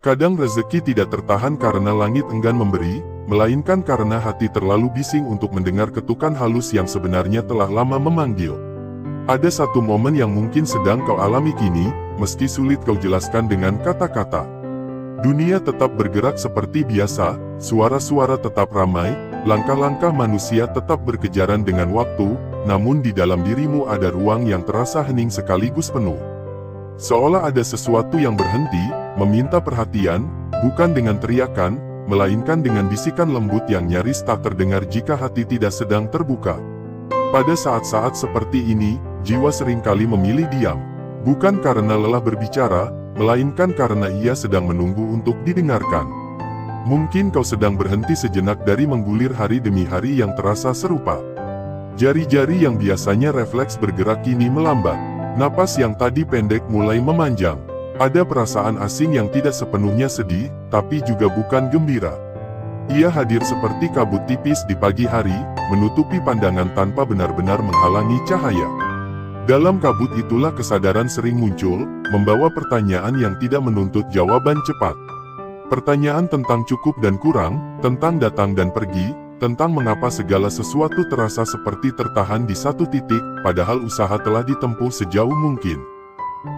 Kadang rezeki tidak tertahan karena langit enggan memberi, melainkan karena hati terlalu bising untuk mendengar ketukan halus yang sebenarnya telah lama memanggil. Ada satu momen yang mungkin sedang kau alami kini, meski sulit kau jelaskan dengan kata-kata. Dunia tetap bergerak seperti biasa, suara-suara tetap ramai, langkah-langkah manusia tetap berkejaran dengan waktu, namun di dalam dirimu ada ruang yang terasa hening sekaligus penuh. Seolah ada sesuatu yang berhenti, meminta perhatian, bukan dengan teriakan, melainkan dengan bisikan lembut yang nyaris tak terdengar jika hati tidak sedang terbuka. Pada saat-saat seperti ini, jiwa seringkali memilih diam. Bukan karena lelah berbicara, melainkan karena ia sedang menunggu untuk didengarkan. Mungkin kau sedang berhenti sejenak dari menggulir hari demi hari yang terasa serupa. Jari-jari yang biasanya refleks bergerak kini melambat. Napas yang tadi pendek mulai memanjang. Ada perasaan asing yang tidak sepenuhnya sedih, tapi juga bukan gembira. Ia hadir seperti kabut tipis di pagi hari, menutupi pandangan tanpa benar-benar menghalangi cahaya. Dalam kabut itulah kesadaran sering muncul, membawa pertanyaan yang tidak menuntut jawaban cepat. Pertanyaan tentang cukup dan kurang, tentang datang dan pergi, tentang mengapa segala sesuatu terasa seperti tertahan di satu titik, padahal usaha telah ditempuh sejauh mungkin.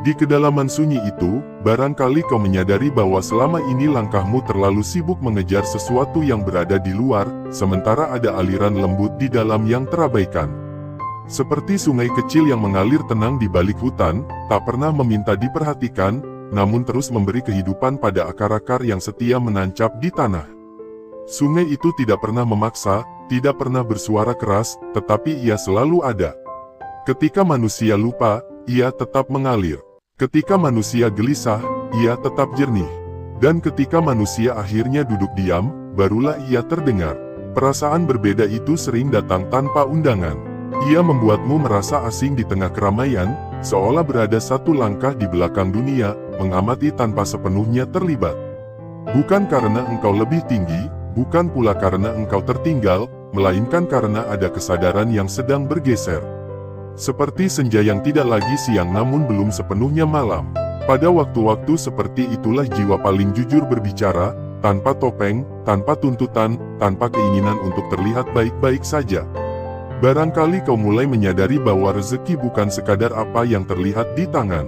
Di kedalaman sunyi itu, barangkali kau menyadari bahwa selama ini langkahmu terlalu sibuk mengejar sesuatu yang berada di luar, sementara ada aliran lembut di dalam yang terabaikan. Seperti sungai kecil yang mengalir tenang di balik hutan, tak pernah meminta diperhatikan, namun terus memberi kehidupan pada akar-akar yang setia menancap di tanah. Sungai itu tidak pernah memaksa, tidak pernah bersuara keras, tetapi ia selalu ada. Ketika manusia lupa, ia tetap mengalir. Ketika manusia gelisah, ia tetap jernih. Dan ketika manusia akhirnya duduk diam, barulah ia terdengar. Perasaan berbeda itu sering datang tanpa undangan. Ia membuatmu merasa asing di tengah keramaian, seolah berada satu langkah di belakang dunia, mengamati tanpa sepenuhnya terlibat. Bukan karena engkau lebih tinggi, bukan pula karena engkau tertinggal, melainkan karena ada kesadaran yang sedang bergeser. Seperti senja yang tidak lagi siang namun belum sepenuhnya malam. Pada waktu-waktu seperti itulah jiwa paling jujur berbicara, tanpa topeng, tanpa tuntutan, tanpa keinginan untuk terlihat baik-baik saja. Barangkali kau mulai menyadari bahwa rezeki bukan sekadar apa yang terlihat di tangan.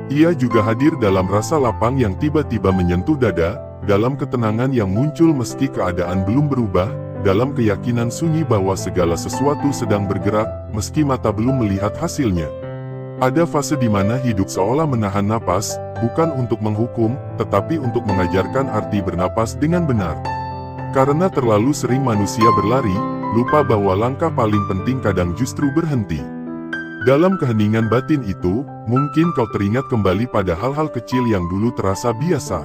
Ia juga hadir dalam rasa lapang yang tiba-tiba menyentuh dada, dalam ketenangan yang muncul meski keadaan belum berubah, dalam keyakinan sunyi bahwa segala sesuatu sedang bergerak, meski mata belum melihat hasilnya. Ada fase di mana hidup seolah menahan napas, bukan untuk menghukum, tetapi untuk mengajarkan arti bernapas dengan benar. Karena terlalu sering manusia berlari, lupa bahwa langkah paling penting kadang justru berhenti. Dalam keheningan batin itu, mungkin kau teringat kembali pada hal-hal kecil yang dulu terasa biasa.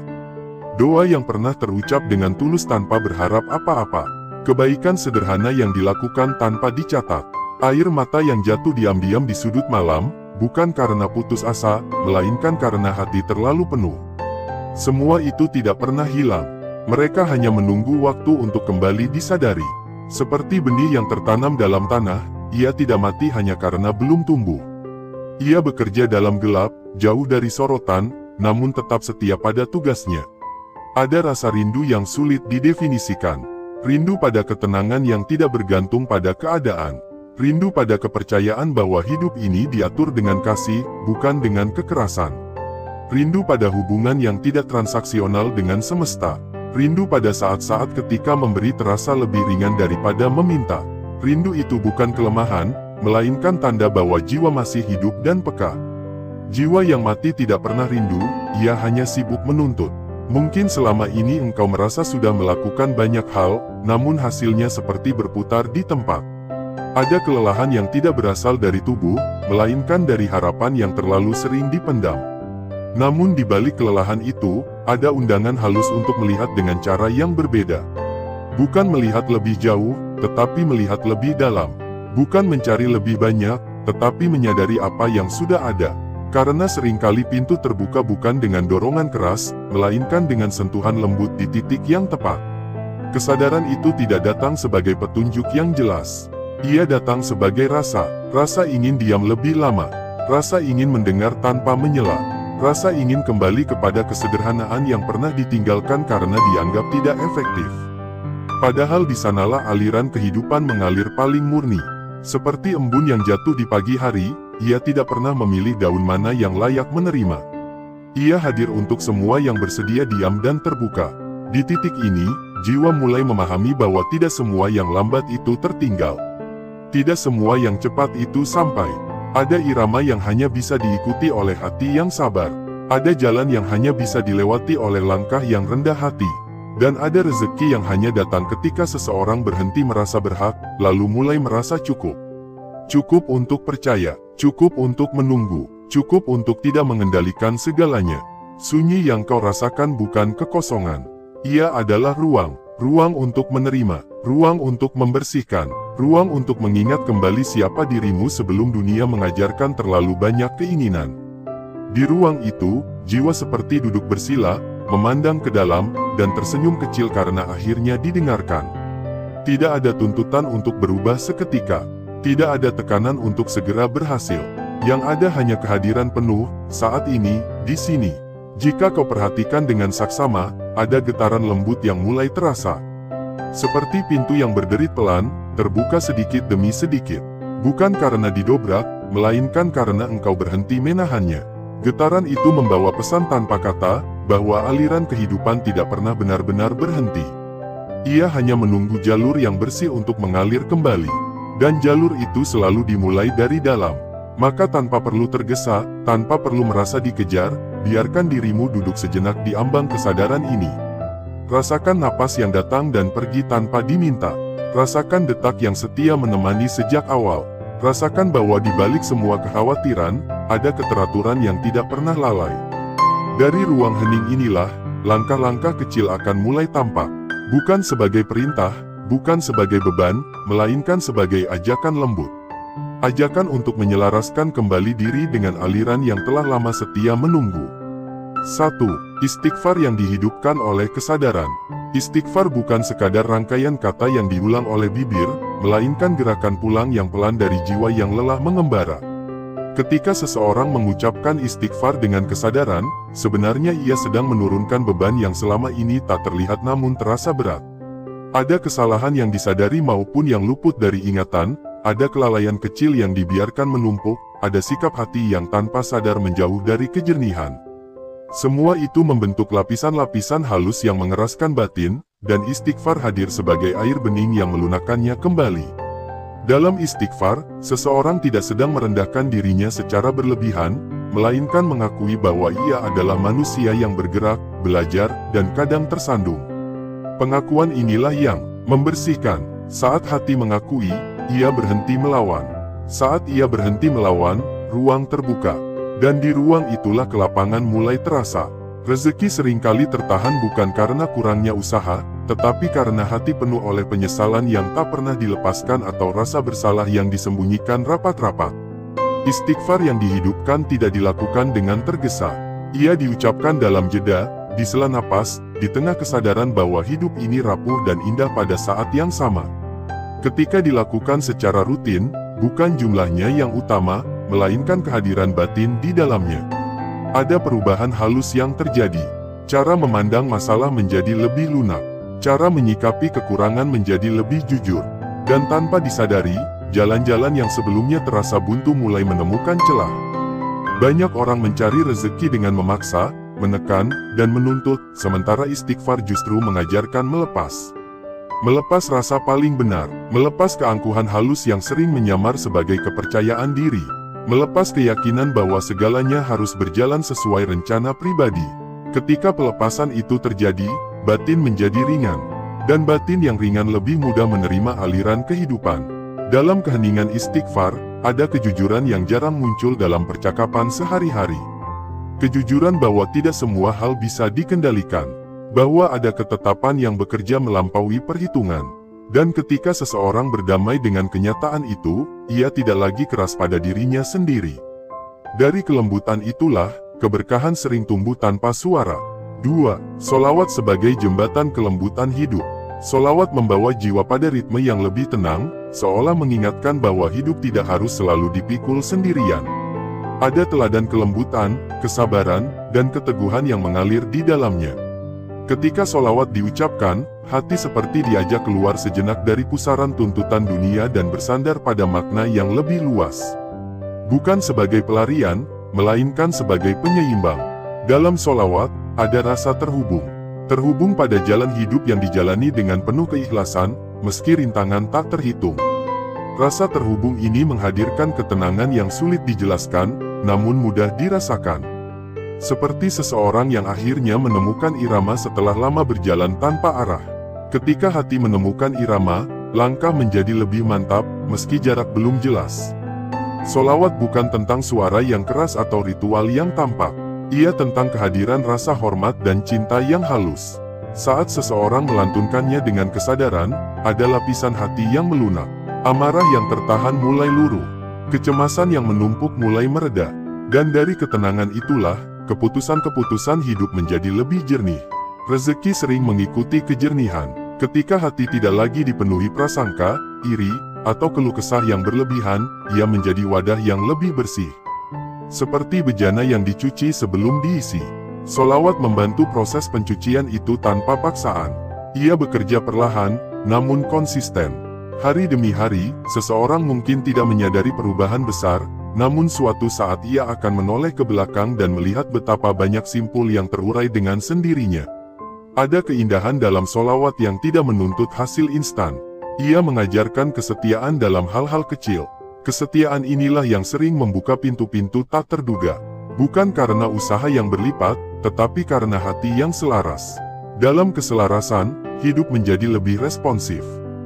Doa yang pernah terucap dengan tulus tanpa berharap apa-apa. Kebaikan sederhana yang dilakukan tanpa dicatat. Air mata yang jatuh diam-diam di sudut malam, bukan karena putus asa, melainkan karena hati terlalu penuh. Semua itu tidak pernah hilang. Mereka hanya menunggu waktu untuk kembali disadari. Seperti benih yang tertanam dalam tanah, ia tidak mati hanya karena belum tumbuh. Ia bekerja dalam gelap, jauh dari sorotan, namun tetap setia pada tugasnya. Ada rasa rindu yang sulit didefinisikan. Rindu pada ketenangan yang tidak bergantung pada keadaan. Rindu pada kepercayaan bahwa hidup ini diatur dengan kasih, bukan dengan kekerasan. Rindu pada hubungan yang tidak transaksional dengan semesta. Rindu pada saat-saat ketika memberi terasa lebih ringan daripada meminta. Rindu itu bukan kelemahan, melainkan tanda bahwa jiwa masih hidup dan peka. Jiwa yang mati tidak pernah rindu, ia hanya sibuk menuntut. Mungkin selama ini engkau merasa sudah melakukan banyak hal, namun hasilnya seperti berputar di tempat. Ada kelelahan yang tidak berasal dari tubuh, melainkan dari harapan yang terlalu sering dipendam. Namun di balik kelelahan itu, ada undangan halus untuk melihat dengan cara yang berbeda. Bukan melihat lebih jauh, tetapi melihat lebih dalam. Bukan mencari lebih banyak, tetapi menyadari apa yang sudah ada. Karena seringkali pintu terbuka bukan dengan dorongan keras, melainkan dengan sentuhan lembut di titik yang tepat. Kesadaran itu tidak datang sebagai petunjuk yang jelas. Ia datang sebagai rasa ingin diam lebih lama, rasa ingin mendengar tanpa menyela, Rasa ingin kembali kepada kesederhanaan yang pernah ditinggalkan karena dianggap tidak efektif. Padahal di sanalah aliran kehidupan mengalir paling murni. Seperti embun yang jatuh di pagi hari, ia tidak pernah memilih daun mana yang layak menerima. Ia hadir untuk semua yang bersedia diam dan terbuka. Di titik ini, jiwa mulai memahami bahwa tidak semua yang lambat itu tertinggal. Tidak semua yang cepat itu sampai. Ada irama yang hanya bisa diikuti oleh hati yang sabar. Ada jalan yang hanya bisa dilewati oleh langkah yang rendah hati. Dan ada rezeki yang hanya datang ketika seseorang berhenti merasa berhak, lalu mulai merasa cukup. Cukup untuk percaya, cukup untuk menunggu, cukup untuk tidak mengendalikan segalanya. Sunyi yang kau rasakan bukan kekosongan. Ia adalah ruang. Ruang untuk menerima, ruang untuk membersihkan, ruang untuk mengingat kembali siapa dirimu sebelum dunia mengajarkan terlalu banyak keinginan. Di ruang itu, jiwa seperti duduk bersila, memandang ke dalam, dan tersenyum kecil karena akhirnya didengarkan. Tidak ada tuntutan untuk berubah seketika. Tidak ada tekanan untuk segera berhasil. Yang ada hanya kehadiran penuh, saat ini, di sini. Jika kau perhatikan dengan saksama, ada getaran lembut yang mulai terasa. Seperti pintu yang berderit pelan, terbuka sedikit demi sedikit. Bukan karena didobrak, melainkan karena engkau berhenti menahannya. Getaran itu membawa pesan tanpa kata, bahwa aliran kehidupan tidak pernah benar-benar berhenti. Ia hanya menunggu jalur yang bersih untuk mengalir kembali. Dan jalur itu selalu dimulai dari dalam. Maka tanpa perlu tergesa, tanpa perlu merasa dikejar, biarkan dirimu duduk sejenak di ambang kesadaran ini. Rasakan napas yang datang dan pergi tanpa diminta. Rasakan detak yang setia menemani sejak awal. Rasakan bahwa di balik semua kekhawatiran, ada keteraturan yang tidak pernah lalai. Dari ruang hening inilah, langkah-langkah kecil akan mulai tampak. Bukan sebagai perintah, bukan sebagai beban, melainkan sebagai ajakan lembut. Ajakan untuk menyelaraskan kembali diri dengan aliran yang telah lama setia menunggu. 1. Istighfar yang dihidupkan oleh kesadaran. Istighfar bukan sekadar rangkaian kata yang diulang oleh bibir, melainkan gerakan pulang yang pelan dari jiwa yang lelah mengembara. Ketika seseorang mengucapkan istighfar dengan kesadaran, sebenarnya ia sedang menurunkan beban yang selama ini tak terlihat namun terasa berat. Ada kesalahan yang disadari maupun yang luput dari ingatan, ada kelalaian kecil yang dibiarkan menumpuk, ada sikap hati yang tanpa sadar menjauh dari kejernihan. Semua itu membentuk lapisan-lapisan halus yang mengeraskan batin, dan istighfar hadir sebagai air bening yang melunakkannya kembali. Dalam istighfar, seseorang tidak sedang merendahkan dirinya secara berlebihan, melainkan mengakui bahwa ia adalah manusia yang bergerak, belajar, dan kadang tersandung. Pengakuan inilah yang membersihkan. Saat hati mengakui, ia berhenti melawan. Saat ia berhenti melawan, ruang terbuka. Dan di ruang itulah kelapangan mulai terasa. Rezeki seringkali tertahan bukan karena kurangnya usaha, tetapi karena hati penuh oleh penyesalan yang tak pernah dilepaskan atau rasa bersalah yang disembunyikan rapat-rapat. Istighfar yang dihidupkan tidak dilakukan dengan tergesa. Ia diucapkan dalam jeda, di sela napas, di tengah kesadaran bahwa hidup ini rapuh dan indah pada saat yang sama. Ketika dilakukan secara rutin, bukan jumlahnya yang utama, melainkan kehadiran batin di dalamnya. Ada perubahan halus yang terjadi. Cara memandang masalah menjadi lebih lunak. Cara menyikapi kekurangan menjadi lebih jujur. Dan tanpa disadari, jalan-jalan yang sebelumnya terasa buntu mulai menemukan celah. Banyak orang mencari rezeki dengan memaksa, menekan, dan menuntut, sementara istighfar justru mengajarkan melepas. Melepas rasa paling benar, melepas keangkuhan halus yang sering menyamar sebagai kepercayaan diri, melepas keyakinan bahwa segalanya harus berjalan sesuai rencana pribadi. Ketika pelepasan itu terjadi, batin menjadi ringan, dan batin yang ringan lebih mudah menerima aliran kehidupan. Dalam keheningan istighfar, ada kejujuran yang jarang muncul dalam percakapan sehari-hari. Kejujuran bahwa tidak semua hal bisa dikendalikan, bahwa ada ketetapan yang bekerja melampaui perhitungan. Dan ketika seseorang berdamai dengan kenyataan itu, ia tidak lagi keras pada dirinya sendiri. Dari kelembutan itulah, keberkahan sering tumbuh tanpa suara. 2. Sholawat sebagai jembatan kelembutan hidup. Sholawat membawa jiwa pada ritme yang lebih tenang, seolah mengingatkan bahwa hidup tidak harus selalu dipikul sendirian. Ada teladan kelembutan, kesabaran, dan keteguhan yang mengalir di dalamnya. Ketika sholawat diucapkan, hati seperti diajak keluar sejenak dari pusaran tuntutan dunia dan bersandar pada makna yang lebih luas. Bukan sebagai pelarian, melainkan sebagai penyeimbang. Dalam sholawat, ada rasa terhubung. Terhubung pada jalan hidup yang dijalani dengan penuh keikhlasan, meski rintangan tak terhitung. Rasa terhubung ini menghadirkan ketenangan yang sulit dijelaskan, namun mudah dirasakan. Seperti seseorang yang akhirnya menemukan irama setelah lama berjalan tanpa arah. Ketika hati menemukan irama, langkah menjadi lebih mantap, meski jarak belum jelas. Sholawat bukan tentang suara yang keras atau ritual yang tampak. Ia tentang kehadiran rasa hormat dan cinta yang halus. Saat seseorang melantunkannya dengan kesadaran, ada lapisan hati yang melunak. Amarah yang tertahan mulai luruh. Kecemasan yang menumpuk mulai mereda. Dan dari ketenangan itulah, keputusan-keputusan hidup menjadi lebih jernih. Rezeki sering mengikuti kejernihan. Ketika hati tidak lagi dipenuhi prasangka, iri, atau keluh kesah yang berlebihan, ia menjadi wadah yang lebih bersih. Seperti bejana yang dicuci sebelum diisi. Sholawat membantu proses pencucian itu tanpa paksaan. Ia bekerja perlahan, namun konsisten. Hari demi hari, seseorang mungkin tidak menyadari perubahan besar, namun suatu saat ia akan menoleh ke belakang dan melihat betapa banyak simpul yang terurai dengan sendirinya. Ada keindahan dalam sholawat yang tidak menuntut hasil instan. Ia mengajarkan kesetiaan dalam hal-hal kecil. Kesetiaan inilah yang sering membuka pintu-pintu tak terduga. Bukan karena usaha yang berlipat, tetapi karena hati yang selaras. Dalam keselarasan, hidup menjadi lebih responsif.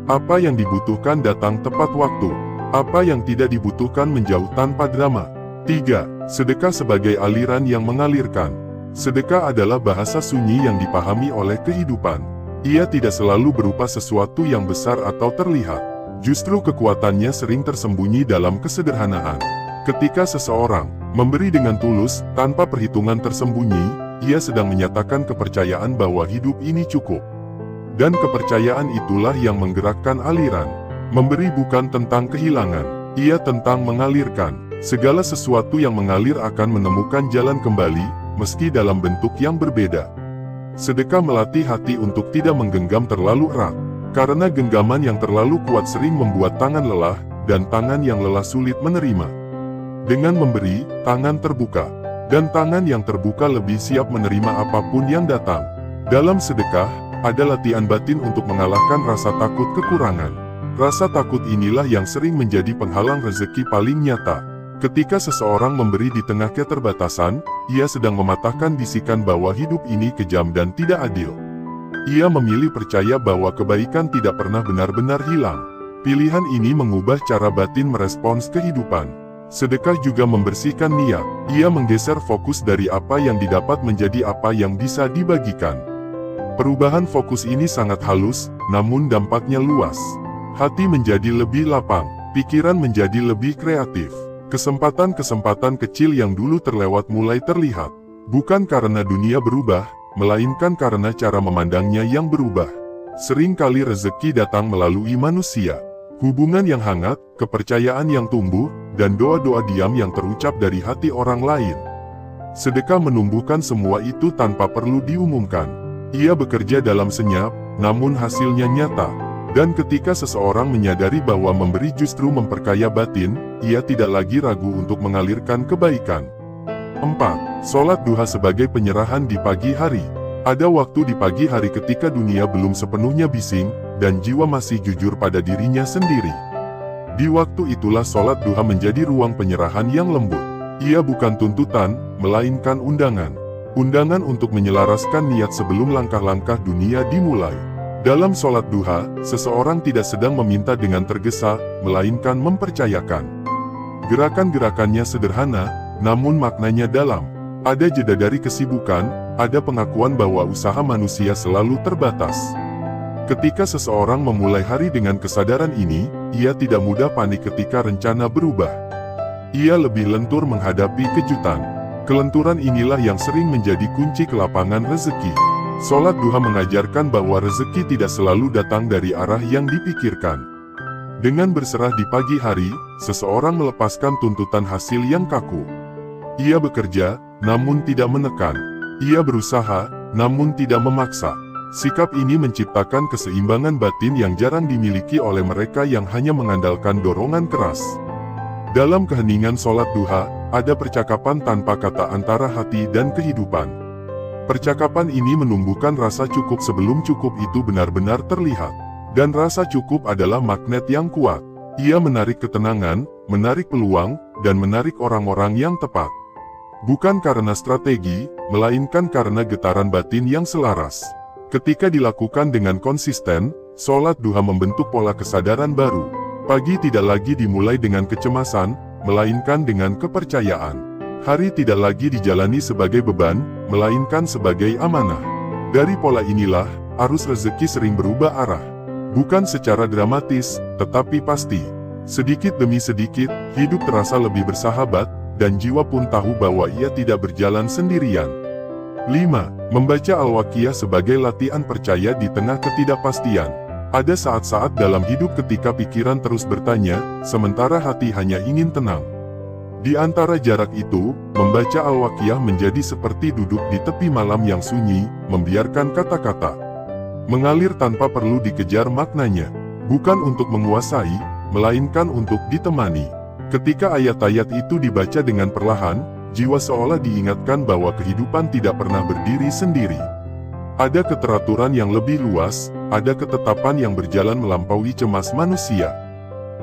Apa yang dibutuhkan datang tepat waktu. Apa yang tidak dibutuhkan menjauh tanpa drama. 3. Sedekah sebagai aliran yang mengalirkan. Sedekah adalah bahasa sunyi yang dipahami oleh kehidupan. Ia tidak selalu berupa sesuatu yang besar atau terlihat. Justru kekuatannya sering tersembunyi dalam kesederhanaan. Ketika seseorang memberi dengan tulus, tanpa perhitungan tersembunyi, ia sedang menyatakan kepercayaan bahwa hidup ini cukup. Dan kepercayaan itulah yang menggerakkan aliran. Memberi bukan tentang kehilangan, ia tentang mengalirkan. Segala sesuatu yang mengalir akan menemukan jalan kembali, meski dalam bentuk yang berbeda. Sedekah melatih hati untuk tidak menggenggam terlalu erat. Karena genggaman yang terlalu kuat sering membuat tangan lelah, dan tangan yang lelah sulit menerima. Dengan memberi, tangan terbuka. Dan tangan yang terbuka lebih siap menerima apapun yang datang. Dalam sedekah, ada latihan batin untuk mengalahkan rasa takut kekurangan. Rasa takut inilah yang sering menjadi penghalang rezeki paling nyata. Ketika seseorang memberi di tengah keterbatasan, ia sedang mematahkan bisikan bahwa hidup ini kejam dan tidak adil. Ia memilih percaya bahwa kebaikan tidak pernah benar-benar hilang. Pilihan ini mengubah cara batin merespons kehidupan. Sedekah juga membersihkan niat. Ia menggeser fokus dari apa yang didapat menjadi apa yang bisa dibagikan. Perubahan fokus ini sangat halus, namun dampaknya luas. Hati menjadi lebih lapang, pikiran menjadi lebih kreatif. Kesempatan-kesempatan kecil yang dulu terlewat mulai terlihat. Bukan karena dunia berubah, melainkan karena cara memandangnya yang berubah. Seringkali rezeki datang melalui manusia. Hubungan yang hangat, kepercayaan yang tumbuh, dan doa-doa diam yang terucap dari hati orang lain. Sedekah menumbuhkan semua itu tanpa perlu diumumkan. Ia bekerja dalam senyap, namun hasilnya nyata. Dan ketika seseorang menyadari bahwa memberi justru memperkaya batin, ia tidak lagi ragu untuk mengalirkan kebaikan. 4. Sholat duha sebagai penyerahan di pagi hari. Ada waktu di pagi hari ketika dunia belum sepenuhnya bising, dan jiwa masih jujur pada dirinya sendiri. Di waktu itulah sholat duha menjadi ruang penyerahan yang lembut. Ia bukan tuntutan, melainkan undangan. Undangan untuk menyelaraskan niat sebelum langkah-langkah dunia dimulai. Dalam sholat duha, seseorang tidak sedang meminta dengan tergesa, melainkan mempercayakan. Gerakan-gerakannya sederhana, namun maknanya dalam. Ada jeda dari kesibukan, ada pengakuan bahwa usaha manusia selalu terbatas. Ketika seseorang memulai hari dengan kesadaran ini, ia tidak mudah panik ketika rencana berubah. Ia lebih lentur menghadapi kejutan. Kelenturan inilah yang sering menjadi kunci kelapangan rezeki. Sholat duha mengajarkan bahwa rezeki tidak selalu datang dari arah yang dipikirkan. Dengan berserah di pagi hari, seseorang melepaskan tuntutan hasil yang kaku. Ia bekerja, namun tidak menekan. Ia berusaha, namun tidak memaksa. Sikap ini menciptakan keseimbangan batin yang jarang dimiliki oleh mereka yang hanya mengandalkan dorongan keras. Dalam keheningan sholat duha, ada percakapan tanpa kata antara hati dan kehidupan. Percakapan ini menumbuhkan rasa cukup sebelum cukup itu benar-benar terlihat. Dan rasa cukup adalah magnet yang kuat. Ia menarik ketenangan, menarik peluang, dan menarik orang-orang yang tepat. Bukan karena strategi, melainkan karena getaran batin yang selaras. Ketika dilakukan dengan konsisten, sholat duha membentuk pola kesadaran baru. Pagi tidak lagi dimulai dengan kecemasan, melainkan dengan kepercayaan. Hari tidak lagi dijalani sebagai beban, melainkan sebagai amanah. Dari pola inilah, arus rezeki sering berubah arah. Bukan secara dramatis, tetapi pasti. Sedikit demi sedikit, hidup terasa lebih bersahabat, dan jiwa pun tahu bahwa ia tidak berjalan sendirian. 5. Membaca Al-Waqiah sebagai latihan percaya di tengah ketidakpastian. Ada saat-saat dalam hidup ketika pikiran terus bertanya, sementara hati hanya ingin tenang. Di antara jarak itu, membaca Al-Waqiah menjadi seperti duduk di tepi malam yang sunyi, membiarkan kata-kata mengalir tanpa perlu dikejar maknanya. Bukan untuk menguasai, melainkan untuk ditemani. Ketika ayat-ayat itu dibaca dengan perlahan, jiwa seolah diingatkan bahwa kehidupan tidak pernah berdiri sendiri. Ada keteraturan yang lebih luas, ada ketetapan yang berjalan melampaui cemas manusia.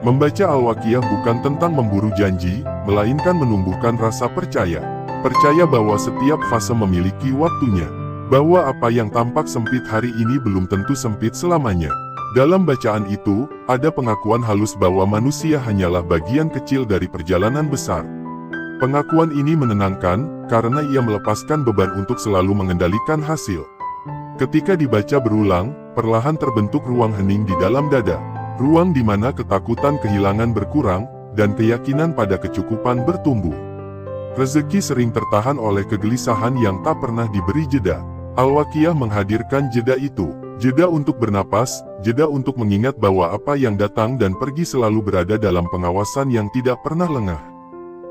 Membaca Al-Waqiah bukan tentang memburu janji, melainkan menumbuhkan rasa percaya. Percaya bahwa setiap fase memiliki waktunya. Bahwa apa yang tampak sempit hari ini belum tentu sempit selamanya. Dalam bacaan itu, ada pengakuan halus bahwa manusia hanyalah bagian kecil dari perjalanan besar. Pengakuan ini menenangkan, karena ia melepaskan beban untuk selalu mengendalikan hasil. Ketika dibaca berulang, perlahan terbentuk ruang hening di dalam dada. Ruang di mana ketakutan kehilangan berkurang, dan keyakinan pada kecukupan bertumbuh. Rezeki sering tertahan oleh kegelisahan yang tak pernah diberi jeda. Al-Waqiah menghadirkan jeda itu. Jeda untuk bernapas, jeda untuk mengingat bahwa apa yang datang dan pergi selalu berada dalam pengawasan yang tidak pernah lengah.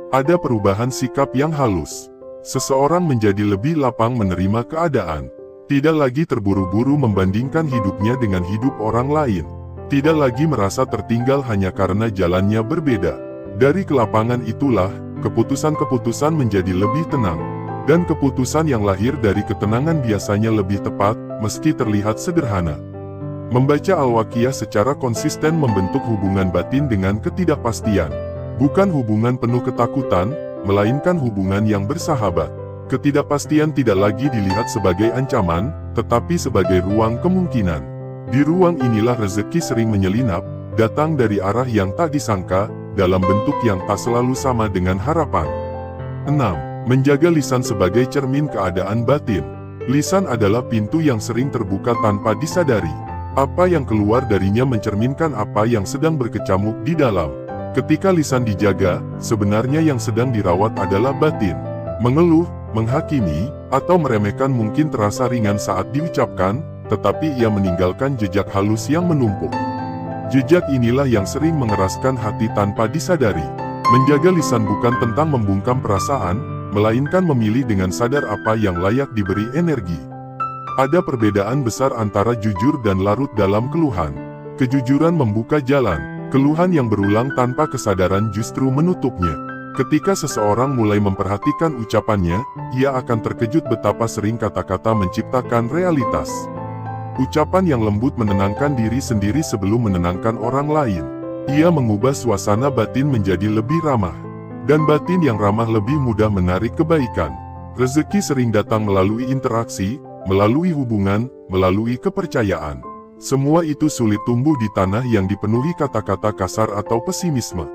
Ada perubahan sikap yang halus. Seseorang menjadi lebih lapang menerima keadaan. Tidak lagi terburu-buru membandingkan hidupnya dengan hidup orang lain. Tidak lagi merasa tertinggal hanya karena jalannya berbeda. Dari kelapangan itulah, keputusan-keputusan menjadi lebih tenang. Dan keputusan yang lahir dari ketenangan biasanya lebih tepat, meski terlihat sederhana. Membaca Al-Waqiah secara konsisten membentuk hubungan batin dengan ketidakpastian. Bukan hubungan penuh ketakutan, melainkan hubungan yang bersahabat. Ketidakpastian tidak lagi dilihat sebagai ancaman, tetapi sebagai ruang kemungkinan. Di ruang inilah rezeki sering menyelinap, datang dari arah yang tak disangka, dalam bentuk yang tak selalu sama dengan harapan. 6. Menjaga lisan sebagai cermin keadaan batin. Lisan adalah pintu yang sering terbuka tanpa disadari. Apa yang keluar darinya mencerminkan apa yang sedang berkecamuk di dalam. Ketika lisan dijaga, sebenarnya yang sedang dirawat adalah batin. Mengeluh, menghakimi, atau meremehkan mungkin terasa ringan saat diucapkan, tetapi ia meninggalkan jejak halus yang menumpuk. Jejak inilah yang sering mengeraskan hati tanpa disadari. Menjaga lisan bukan tentang membungkam perasaan, melainkan memilih dengan sadar apa yang layak diberi energi. Ada perbedaan besar antara jujur dan larut dalam keluhan. Kejujuran membuka jalan. Keluhan yang berulang tanpa kesadaran justru menutupnya. Ketika seseorang mulai memperhatikan ucapannya, ia akan terkejut betapa sering kata-kata menciptakan realitas. Ucapan yang lembut menenangkan diri sendiri sebelum menenangkan orang lain. Ia mengubah suasana batin menjadi lebih ramah. Dan batin yang ramah lebih mudah menarik kebaikan. Rezeki sering datang melalui interaksi, melalui hubungan, melalui kepercayaan. Semua itu sulit tumbuh di tanah yang dipenuhi kata-kata kasar atau pesimisme.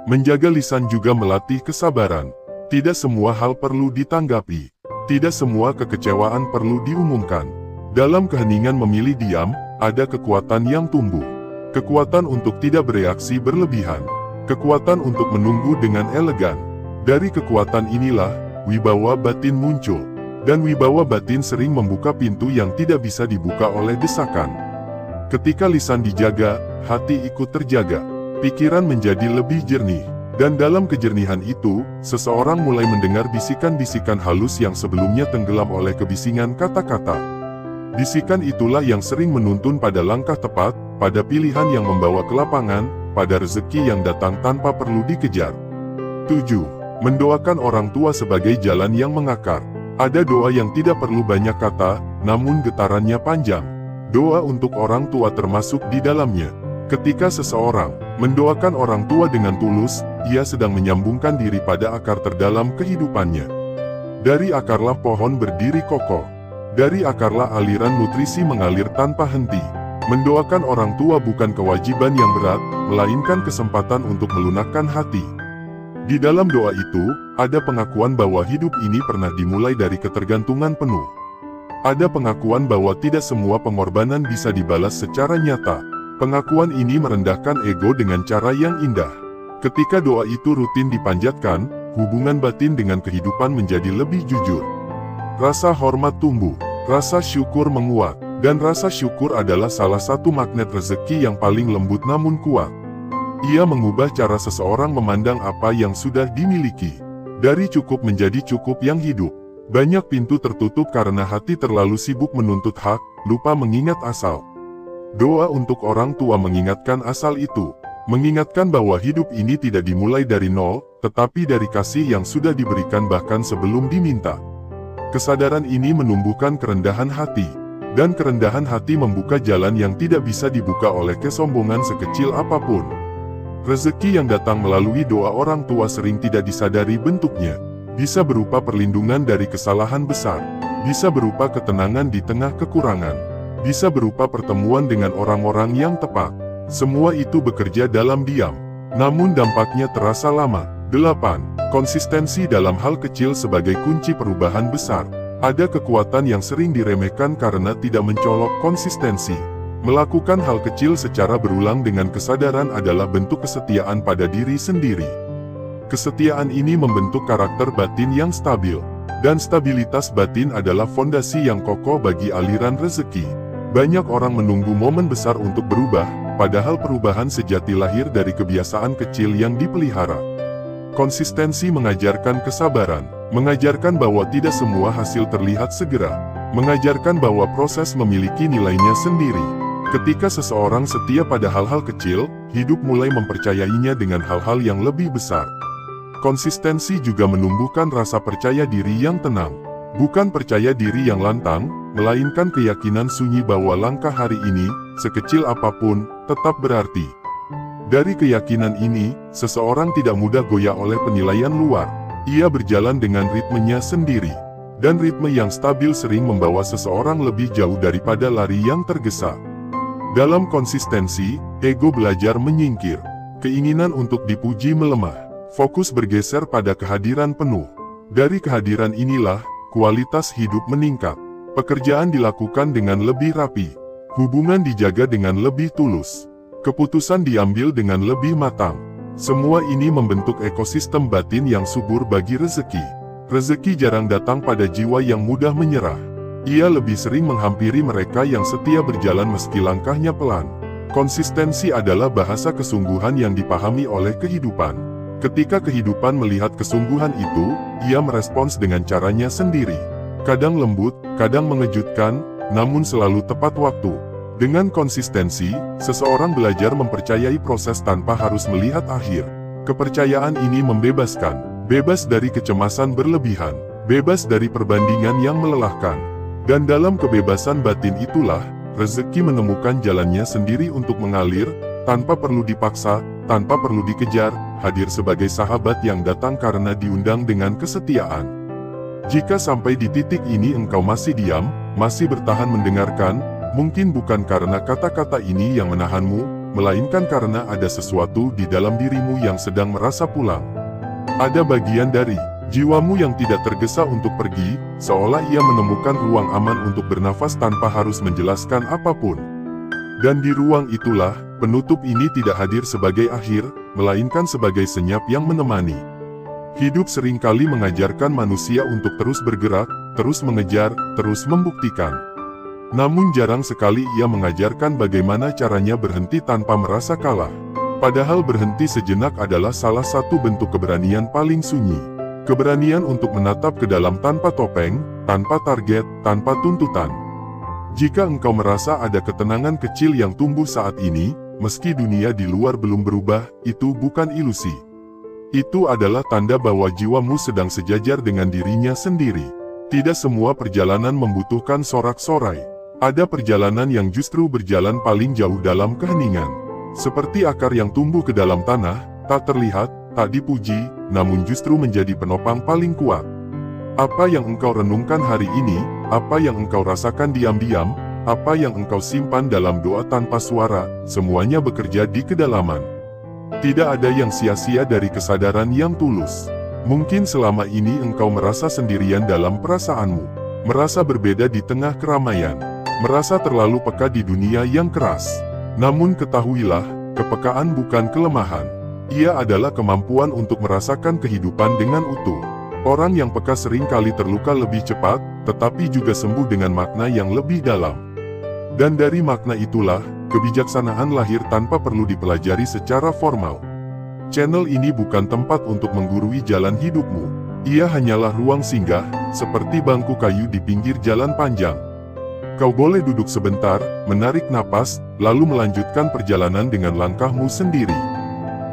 Menjaga lisan juga melatih kesabaran. Tidak semua hal perlu ditanggapi. Tidak semua kekecewaan perlu diumumkan. Dalam keheningan memilih diam, ada kekuatan yang tumbuh. Kekuatan untuk tidak bereaksi berlebihan. Kekuatan untuk menunggu dengan elegan. Dari kekuatan inilah, wibawa batin muncul. Dan wibawa batin sering membuka pintu yang tidak bisa dibuka oleh desakan. Ketika lisan dijaga, hati ikut terjaga. Pikiran menjadi lebih jernih. Dan dalam kejernihan itu, seseorang mulai mendengar bisikan-bisikan halus yang sebelumnya tenggelam oleh kebisingan kata-kata. Bisikan itulah yang sering menuntun pada langkah tepat, pada pilihan yang membawa ke lapangan, pada rezeki yang datang tanpa perlu dikejar. 7. Mendoakan orang tua sebagai jalan yang mengakar. Ada doa yang tidak perlu banyak kata, namun getarannya panjang. Doa untuk orang tua termasuk di dalamnya. Ketika seseorang mendoakan orang tua dengan tulus, ia sedang menyambungkan diri pada akar terdalam kehidupannya. Dari akarlah pohon berdiri kokoh. Dari akarlah aliran nutrisi mengalir tanpa henti. Mendoakan orang tua bukan kewajiban yang berat, melainkan kesempatan untuk melunakkan hati. Di dalam doa itu, ada pengakuan bahwa hidup ini pernah dimulai dari ketergantungan penuh. Ada pengakuan bahwa tidak semua pengorbanan bisa dibalas secara nyata. Pengakuan ini merendahkan ego dengan cara yang indah. Ketika doa itu rutin dipanjatkan, hubungan batin dengan kehidupan menjadi lebih jujur. Rasa hormat tumbuh, rasa syukur menguat, dan rasa syukur adalah salah satu magnet rezeki yang paling lembut namun kuat. Ia mengubah cara seseorang memandang apa yang sudah dimiliki. Dari cukup menjadi cukup yang hidup. Banyak pintu tertutup karena hati terlalu sibuk menuntut hak, lupa mengingat asal. Doa untuk orang tua mengingatkan asal itu. Mengingatkan bahwa hidup ini tidak dimulai dari nol, tetapi dari kasih yang sudah diberikan bahkan sebelum diminta. Kesadaran ini menumbuhkan kerendahan hati. Dan kerendahan hati membuka jalan yang tidak bisa dibuka oleh kesombongan sekecil apapun. Rezeki yang datang melalui doa orang tua sering tidak disadari bentuknya. Bisa berupa perlindungan dari kesalahan besar. Bisa berupa ketenangan di tengah kekurangan. Bisa berupa pertemuan dengan orang-orang yang tepat. Semua itu bekerja dalam diam. Namun dampaknya terasa lama. 8. Konsistensi dalam hal kecil sebagai kunci perubahan besar. Ada kekuatan yang sering diremehkan karena tidak mencolok konsistensi. Melakukan hal kecil secara berulang dengan kesadaran adalah bentuk kesetiaan pada diri sendiri. Kesetiaan ini membentuk karakter batin yang stabil. Dan stabilitas batin adalah fondasi yang kokoh bagi aliran rezeki. Banyak orang menunggu momen besar untuk berubah, padahal perubahan sejati lahir dari kebiasaan kecil yang dipelihara. Konsistensi mengajarkan kesabaran, mengajarkan bahwa tidak semua hasil terlihat segera, mengajarkan bahwa proses memiliki nilainya sendiri. Ketika seseorang setia pada hal-hal kecil, hidup mulai mempercayainya dengan hal-hal yang lebih besar. Konsistensi juga menumbuhkan rasa percaya diri yang tenang. Bukan percaya diri yang lantang, melainkan keyakinan sunyi bahwa langkah hari ini, sekecil apapun, tetap berarti. Dari keyakinan ini, seseorang tidak mudah goyah oleh penilaian luar. Ia berjalan dengan ritmenya sendiri. Dan ritme yang stabil sering membawa seseorang lebih jauh daripada lari yang tergesa. Dalam konsistensi, ego belajar menyingkir. Keinginan untuk dipuji melemah. Fokus bergeser pada kehadiran penuh. Dari kehadiran inilah, kualitas hidup meningkat. Pekerjaan dilakukan dengan lebih rapi. Hubungan dijaga dengan lebih tulus. Keputusan diambil dengan lebih matang. Semua ini membentuk ekosistem batin yang subur bagi rezeki. Rezeki jarang datang pada jiwa yang mudah menyerah. Ia lebih sering menghampiri mereka yang setia berjalan meski langkahnya pelan. Konsistensi adalah bahasa kesungguhan yang dipahami oleh kehidupan. Ketika kehidupan melihat kesungguhan itu, ia merespons dengan caranya sendiri. Kadang lembut, kadang mengejutkan, namun selalu tepat waktu. Dengan konsistensi, seseorang belajar mempercayai proses tanpa harus melihat akhir. Kepercayaan ini membebaskan, bebas dari kecemasan berlebihan, bebas dari perbandingan yang melelahkan. Dan dalam kebebasan batin itulah, rezeki menemukan jalannya sendiri untuk mengalir, tanpa perlu dipaksa, tanpa perlu dikejar, hadir sebagai sahabat yang datang karena diundang dengan kesetiaan. Jika sampai di titik ini engkau masih diam, masih bertahan mendengarkan, mungkin bukan karena kata-kata ini yang menahanmu, melainkan karena ada sesuatu di dalam dirimu yang sedang merasa pulang. Ada bagian dari jiwamu yang tidak tergesa untuk pergi, seolah ia menemukan ruang aman untuk bernafas tanpa harus menjelaskan apapun. Dan di ruang itulah, penutup ini tidak hadir sebagai akhir, melainkan sebagai senyap yang menemani. Hidup seringkali mengajarkan manusia untuk terus bergerak, terus mengejar, terus membuktikan. Namun jarang sekali ia mengajarkan bagaimana caranya berhenti tanpa merasa kalah. Padahal berhenti sejenak adalah salah satu bentuk keberanian paling sunyi. Keberanian untuk menatap ke dalam tanpa topeng, tanpa target, tanpa tuntutan. Jika engkau merasa ada ketenangan kecil yang tumbuh saat ini, meski dunia di luar belum berubah, itu bukan ilusi. Itu adalah tanda bahwa jiwamu sedang sejajar dengan dirinya sendiri. Tidak semua perjalanan membutuhkan sorak-sorai. Ada perjalanan yang justru berjalan paling jauh dalam keheningan. Seperti akar yang tumbuh ke dalam tanah, tak terlihat, tak dipuji, namun justru menjadi penopang paling kuat. Apa yang engkau renungkan hari ini, apa yang engkau rasakan diam-diam, apa yang engkau simpan dalam doa tanpa suara, semuanya bekerja di kedalaman. Tidak ada yang sia-sia dari kesadaran yang tulus. Mungkin selama ini engkau merasa sendirian dalam perasaanmu, merasa berbeda di tengah keramaian, merasa terlalu peka di dunia yang keras. Namun ketahuilah, kepekaan bukan kelemahan. Ia adalah kemampuan untuk merasakan kehidupan dengan utuh. Orang yang peka sering kali terluka lebih cepat, tetapi juga sembuh dengan makna yang lebih dalam. Dan dari makna itulah, kebijaksanaan lahir tanpa perlu dipelajari secara formal. Channel ini bukan tempat untuk menggurui jalan hidupmu. Ia hanyalah ruang singgah, seperti bangku kayu di pinggir jalan panjang. Kau boleh duduk sebentar, menarik napas, lalu melanjutkan perjalanan dengan langkahmu sendiri.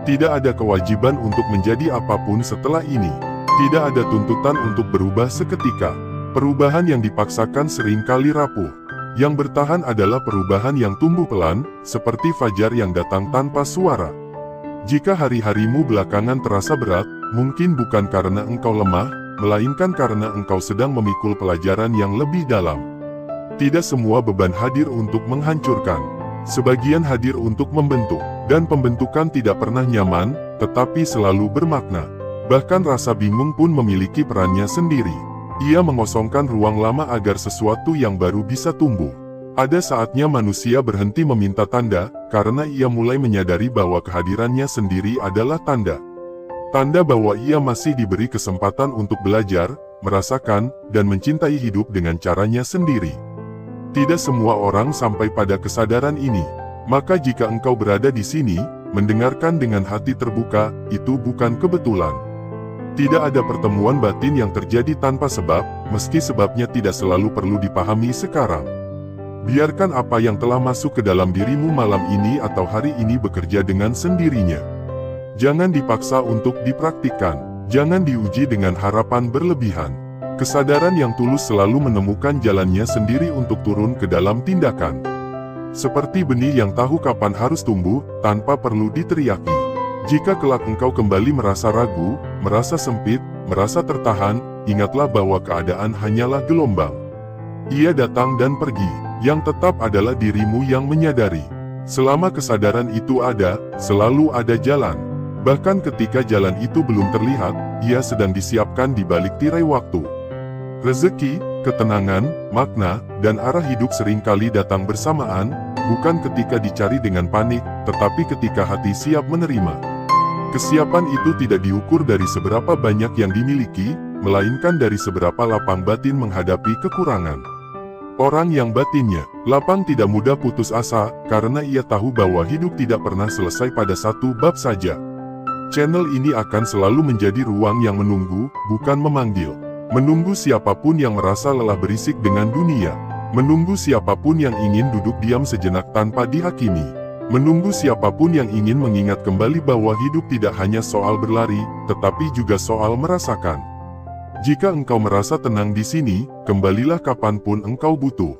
Tidak ada kewajiban untuk menjadi apapun setelah ini. Tidak ada tuntutan untuk berubah seketika. Perubahan yang dipaksakan seringkali rapuh. Yang bertahan adalah perubahan yang tumbuh pelan, seperti fajar yang datang tanpa suara. Jika hari-harimu belakangan terasa berat, mungkin bukan karena engkau lemah, melainkan karena engkau sedang memikul pelajaran yang lebih dalam. Tidak semua beban hadir untuk menghancurkan. Sebagian hadir untuk membentuk, dan pembentukan tidak pernah nyaman, tetapi selalu bermakna. Bahkan rasa bingung pun memiliki perannya sendiri. Ia mengosongkan ruang lama agar sesuatu yang baru bisa tumbuh. Ada saatnya manusia berhenti meminta tanda, karena ia mulai menyadari bahwa kehadirannya sendiri adalah tanda. Tanda bahwa ia masih diberi kesempatan untuk belajar, merasakan, dan mencintai hidup dengan caranya sendiri. Tidak semua orang sampai pada kesadaran ini. Maka jika engkau berada di sini, mendengarkan dengan hati terbuka, itu bukan kebetulan. Tidak ada pertemuan batin yang terjadi tanpa sebab, meski sebabnya tidak selalu perlu dipahami sekarang. Biarkan apa yang telah masuk ke dalam dirimu malam ini atau hari ini bekerja dengan sendirinya. Jangan dipaksa untuk dipraktikkan. Jangan diuji dengan harapan berlebihan. Kesadaran yang tulus selalu menemukan jalannya sendiri untuk turun ke dalam tindakan. Seperti benih yang tahu kapan harus tumbuh, tanpa perlu diteriaki. Jika kelak engkau kembali merasa ragu, merasa sempit, merasa tertahan, ingatlah bahwa keadaan hanyalah gelombang. Ia datang dan pergi, yang tetap adalah dirimu yang menyadari. Selama kesadaran itu ada, selalu ada jalan. Bahkan ketika jalan itu belum terlihat, ia sedang disiapkan di balik tirai waktu. Rezeki, ketenangan, makna, dan arah hidup seringkali datang bersamaan, bukan ketika dicari dengan panik, tetapi ketika hati siap menerima. Kesiapan itu tidak diukur dari seberapa banyak yang dimiliki, melainkan dari seberapa lapang batin menghadapi kekurangan. Orang yang batinnya lapang tidak mudah putus asa, karena ia tahu bahwa hidup tidak pernah selesai pada satu bab saja. Channel ini akan selalu menjadi ruang yang menunggu, bukan memanggil. Menunggu siapapun yang merasa lelah berisik dengan dunia. Menunggu siapapun yang ingin duduk diam sejenak tanpa dihakimi. Menunggu siapapun yang ingin mengingat kembali bahwa hidup tidak hanya soal berlari, tetapi juga soal merasakan. Jika engkau merasa tenang di sini, kembalilah kapanpun engkau butuh.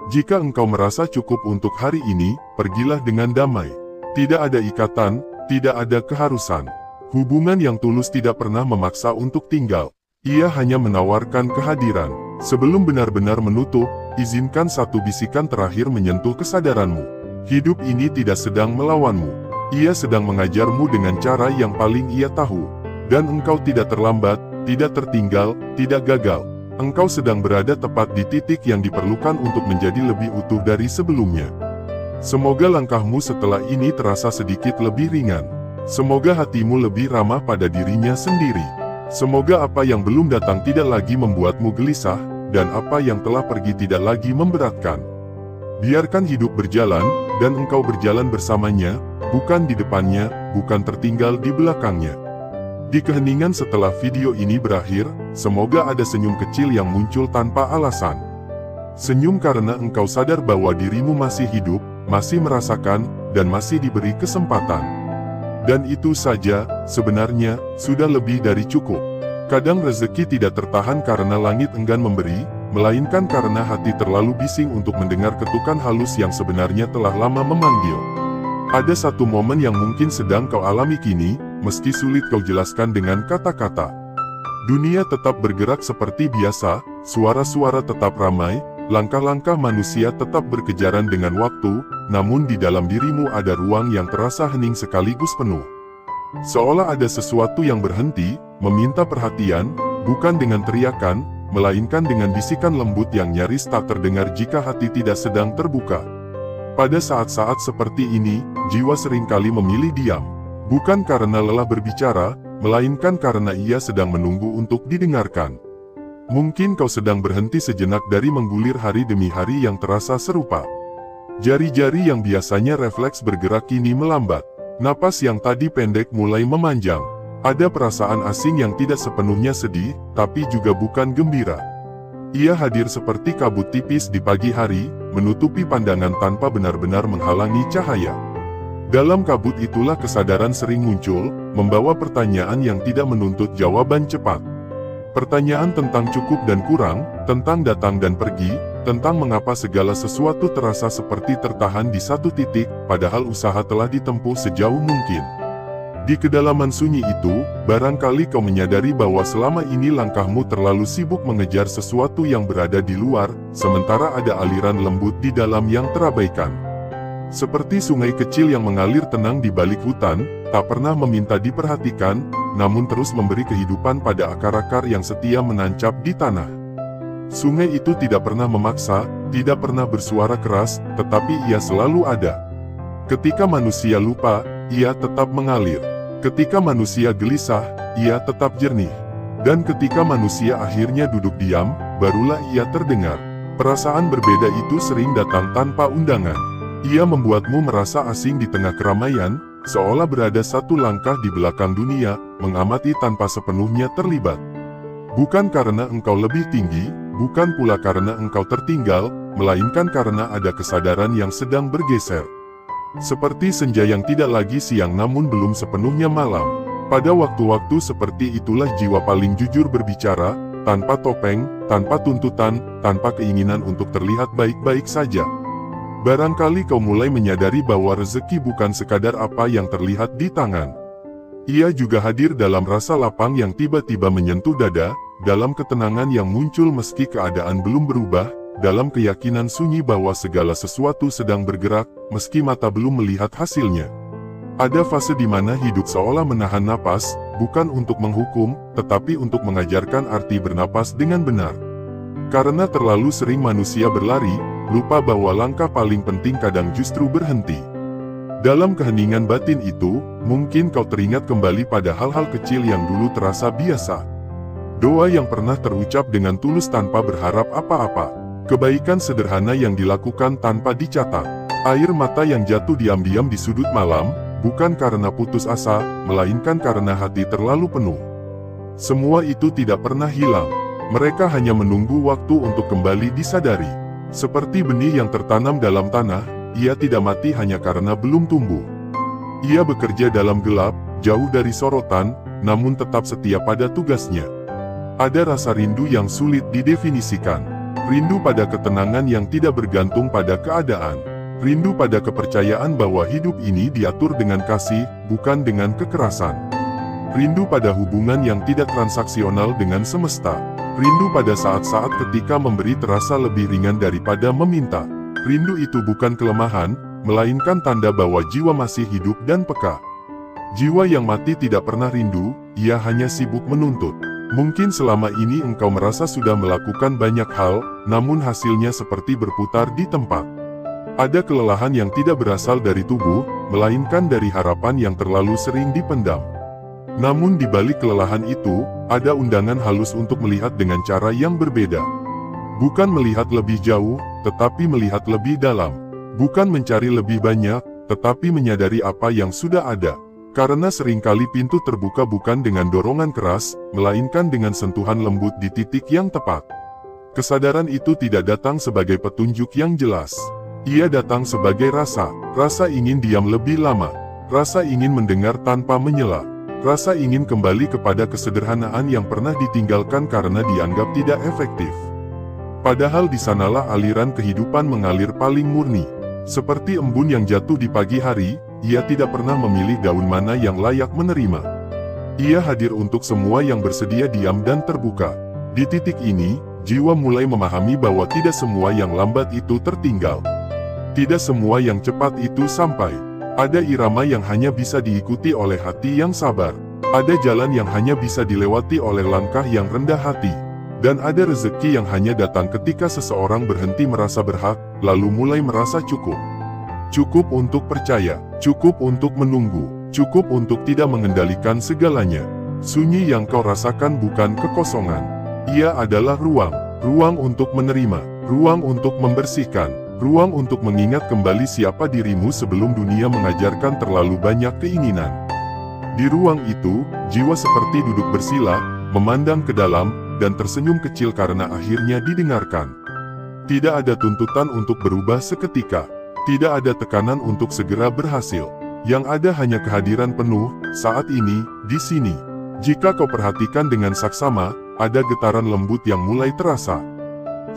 Jika engkau merasa cukup untuk hari ini, pergilah dengan damai. Tidak ada ikatan, tidak ada keharusan. Hubungan yang tulus tidak pernah memaksa untuk tinggal. Ia hanya menawarkan kehadiran. Sebelum benar-benar menutup, izinkan satu bisikan terakhir menyentuh kesadaranmu. Hidup ini tidak sedang melawanmu. Ia sedang mengajarmu dengan cara yang paling ia tahu. Dan engkau tidak terlambat, tidak tertinggal, tidak gagal. Engkau sedang berada tepat di titik yang diperlukan untuk menjadi lebih utuh dari sebelumnya. Semoga langkahmu setelah ini terasa sedikit lebih ringan. Semoga hatimu lebih ramah pada dirinya sendiri. Semoga apa yang belum datang tidak lagi membuatmu gelisah, dan apa yang telah pergi tidak lagi memberatkan. Biarkan hidup berjalan, dan engkau berjalan bersamanya, bukan di depannya, bukan tertinggal di belakangnya. Di keheningan setelah video ini berakhir, semoga ada senyum kecil yang muncul tanpa alasan. Senyum karena engkau sadar bahwa dirimu masih hidup, masih merasakan, dan masih diberi kesempatan. Dan itu saja, sebenarnya, sudah lebih dari cukup. Kadang rezeki tidak tertahan karena langit enggan memberi, melainkan karena hati terlalu bising untuk mendengar ketukan halus yang sebenarnya telah lama memanggil. Ada satu momen yang mungkin sedang kau alami kini, meski sulit kau jelaskan dengan kata-kata. Dunia tetap bergerak seperti biasa, suara-suara tetap ramai, langkah-langkah manusia tetap berkejaran dengan waktu, namun di dalam dirimu ada ruang yang terasa hening sekaligus penuh. Seolah ada sesuatu yang berhenti, meminta perhatian, bukan dengan teriakan, melainkan dengan bisikan lembut yang nyaris tak terdengar jika hati tidak sedang terbuka. Pada saat-saat seperti ini, jiwa seringkali memilih diam. Bukan karena lelah berbicara, melainkan karena ia sedang menunggu untuk didengarkan. Mungkin kau sedang berhenti sejenak dari menggulir hari demi hari yang terasa serupa. Jari-jari yang biasanya refleks bergerak kini melambat. Napas yang tadi pendek mulai memanjang. Ada perasaan asing yang tidak sepenuhnya sedih, tapi juga bukan gembira. Ia hadir seperti kabut tipis di pagi hari, menutupi pandangan tanpa benar-benar menghalangi cahaya. Dalam kabut itulah kesadaran sering muncul, membawa pertanyaan yang tidak menuntut jawaban cepat. Pertanyaan tentang cukup dan kurang, tentang datang dan pergi, tentang mengapa segala sesuatu terasa seperti tertahan di satu titik, padahal usaha telah ditempuh sejauh mungkin. Di kedalaman sunyi itu, barangkali kau menyadari bahwa selama ini langkahmu terlalu sibuk mengejar sesuatu yang berada di luar, sementara ada aliran lembut di dalam yang terabaikan. Seperti sungai kecil yang mengalir tenang di balik hutan, tak pernah meminta diperhatikan, namun terus memberi kehidupan pada akar-akar yang setia menancap di tanah. Sungai itu tidak pernah memaksa, tidak pernah bersuara keras, tetapi ia selalu ada. Ketika manusia lupa, ia tetap mengalir. Ketika manusia gelisah, ia tetap jernih. Dan ketika manusia akhirnya duduk diam, barulah ia terdengar. Perasaan berbeda itu sering datang tanpa undangan. Ia membuatmu merasa asing di tengah keramaian, seolah berada satu langkah di belakang dunia, mengamati tanpa sepenuhnya terlibat. Bukan karena engkau lebih tinggi, bukan pula karena engkau tertinggal, melainkan karena ada kesadaran yang sedang bergeser. Seperti senja yang tidak lagi siang namun belum sepenuhnya malam. Pada waktu-waktu seperti itulah jiwa paling jujur berbicara, tanpa topeng, tanpa tuntutan, tanpa keinginan untuk terlihat baik-baik saja. Barangkali kau mulai menyadari bahwa rezeki bukan sekadar apa yang terlihat di tangan. Ia juga hadir dalam rasa lapang yang tiba-tiba menyentuh dada, dalam ketenangan yang muncul meski keadaan belum berubah, dalam keyakinan sunyi bahwa segala sesuatu sedang bergerak, meski mata belum melihat hasilnya. Ada fase di mana hidup seolah menahan napas, bukan untuk menghukum, tetapi untuk mengajarkan arti bernapas dengan benar. Karena terlalu sering manusia berlari, lupa bahwa langkah paling penting kadang justru berhenti. Dalam keheningan batin itu, mungkin kau teringat kembali pada hal-hal kecil yang dulu terasa biasa. Doa yang pernah terucap dengan tulus tanpa berharap apa-apa. Kebaikan sederhana yang dilakukan tanpa dicatat. Air mata yang jatuh diam-diam di sudut malam, bukan karena putus asa, melainkan karena hati terlalu penuh. Semua itu tidak pernah hilang. Mereka hanya menunggu waktu untuk kembali disadari. Seperti benih yang tertanam dalam tanah, ia tidak mati hanya karena belum tumbuh. Ia bekerja dalam gelap, jauh dari sorotan, namun tetap setia pada tugasnya. Ada rasa rindu yang sulit didefinisikan. Rindu pada ketenangan yang tidak bergantung pada keadaan. Rindu pada kepercayaan bahwa hidup ini diatur dengan kasih, bukan dengan kekerasan. Rindu pada hubungan yang tidak transaksional dengan semesta. Rindu pada saat-saat ketika memberi terasa lebih ringan daripada meminta. Rindu itu bukan kelemahan, melainkan tanda bahwa jiwa masih hidup dan peka. Jiwa yang mati tidak pernah rindu, ia hanya sibuk menuntut. Mungkin selama ini engkau merasa sudah melakukan banyak hal, namun hasilnya seperti berputar di tempat. Ada kelelahan yang tidak berasal dari tubuh, melainkan dari harapan yang terlalu sering dipendam. Namun di balik kelelahan itu, ada undangan halus untuk melihat dengan cara yang berbeda. Bukan melihat lebih jauh, tetapi melihat lebih dalam. Bukan mencari lebih banyak, tetapi menyadari apa yang sudah ada. Karena seringkali pintu terbuka bukan dengan dorongan keras, melainkan dengan sentuhan lembut di titik yang tepat. Kesadaran itu tidak datang sebagai petunjuk yang jelas. Ia datang sebagai rasa ingin diam lebih lama, rasa ingin mendengar tanpa menyela, rasa ingin kembali kepada kesederhanaan yang pernah ditinggalkan karena dianggap tidak efektif. Padahal di sanalah aliran kehidupan mengalir paling murni. Seperti embun yang jatuh di pagi hari, ia tidak pernah memilih daun mana yang layak menerima. Ia hadir untuk semua yang bersedia diam dan terbuka. Di titik ini, jiwa mulai memahami bahwa tidak semua yang lambat itu tertinggal. Tidak semua yang cepat itu sampai. Ada irama yang hanya bisa diikuti oleh hati yang sabar. Ada jalan yang hanya bisa dilewati oleh langkah yang rendah hati. Dan ada rezeki yang hanya datang ketika seseorang berhenti merasa berhak, lalu mulai merasa cukup. Cukup untuk percaya, cukup untuk menunggu, cukup untuk tidak mengendalikan segalanya. Sunyi yang kau rasakan bukan kekosongan. Ia adalah ruang untuk menerima, ruang untuk membersihkan, ruang untuk mengingat kembali siapa dirimu sebelum dunia mengajarkan terlalu banyak keinginan. Di ruang itu, jiwa seperti duduk bersila, memandang ke dalam, dan tersenyum kecil karena akhirnya didengarkan. Tidak ada tuntutan untuk berubah seketika. Tidak ada tekanan untuk segera berhasil. Yang ada hanya kehadiran penuh, saat ini, di sini. Jika kau perhatikan dengan saksama, ada getaran lembut yang mulai terasa.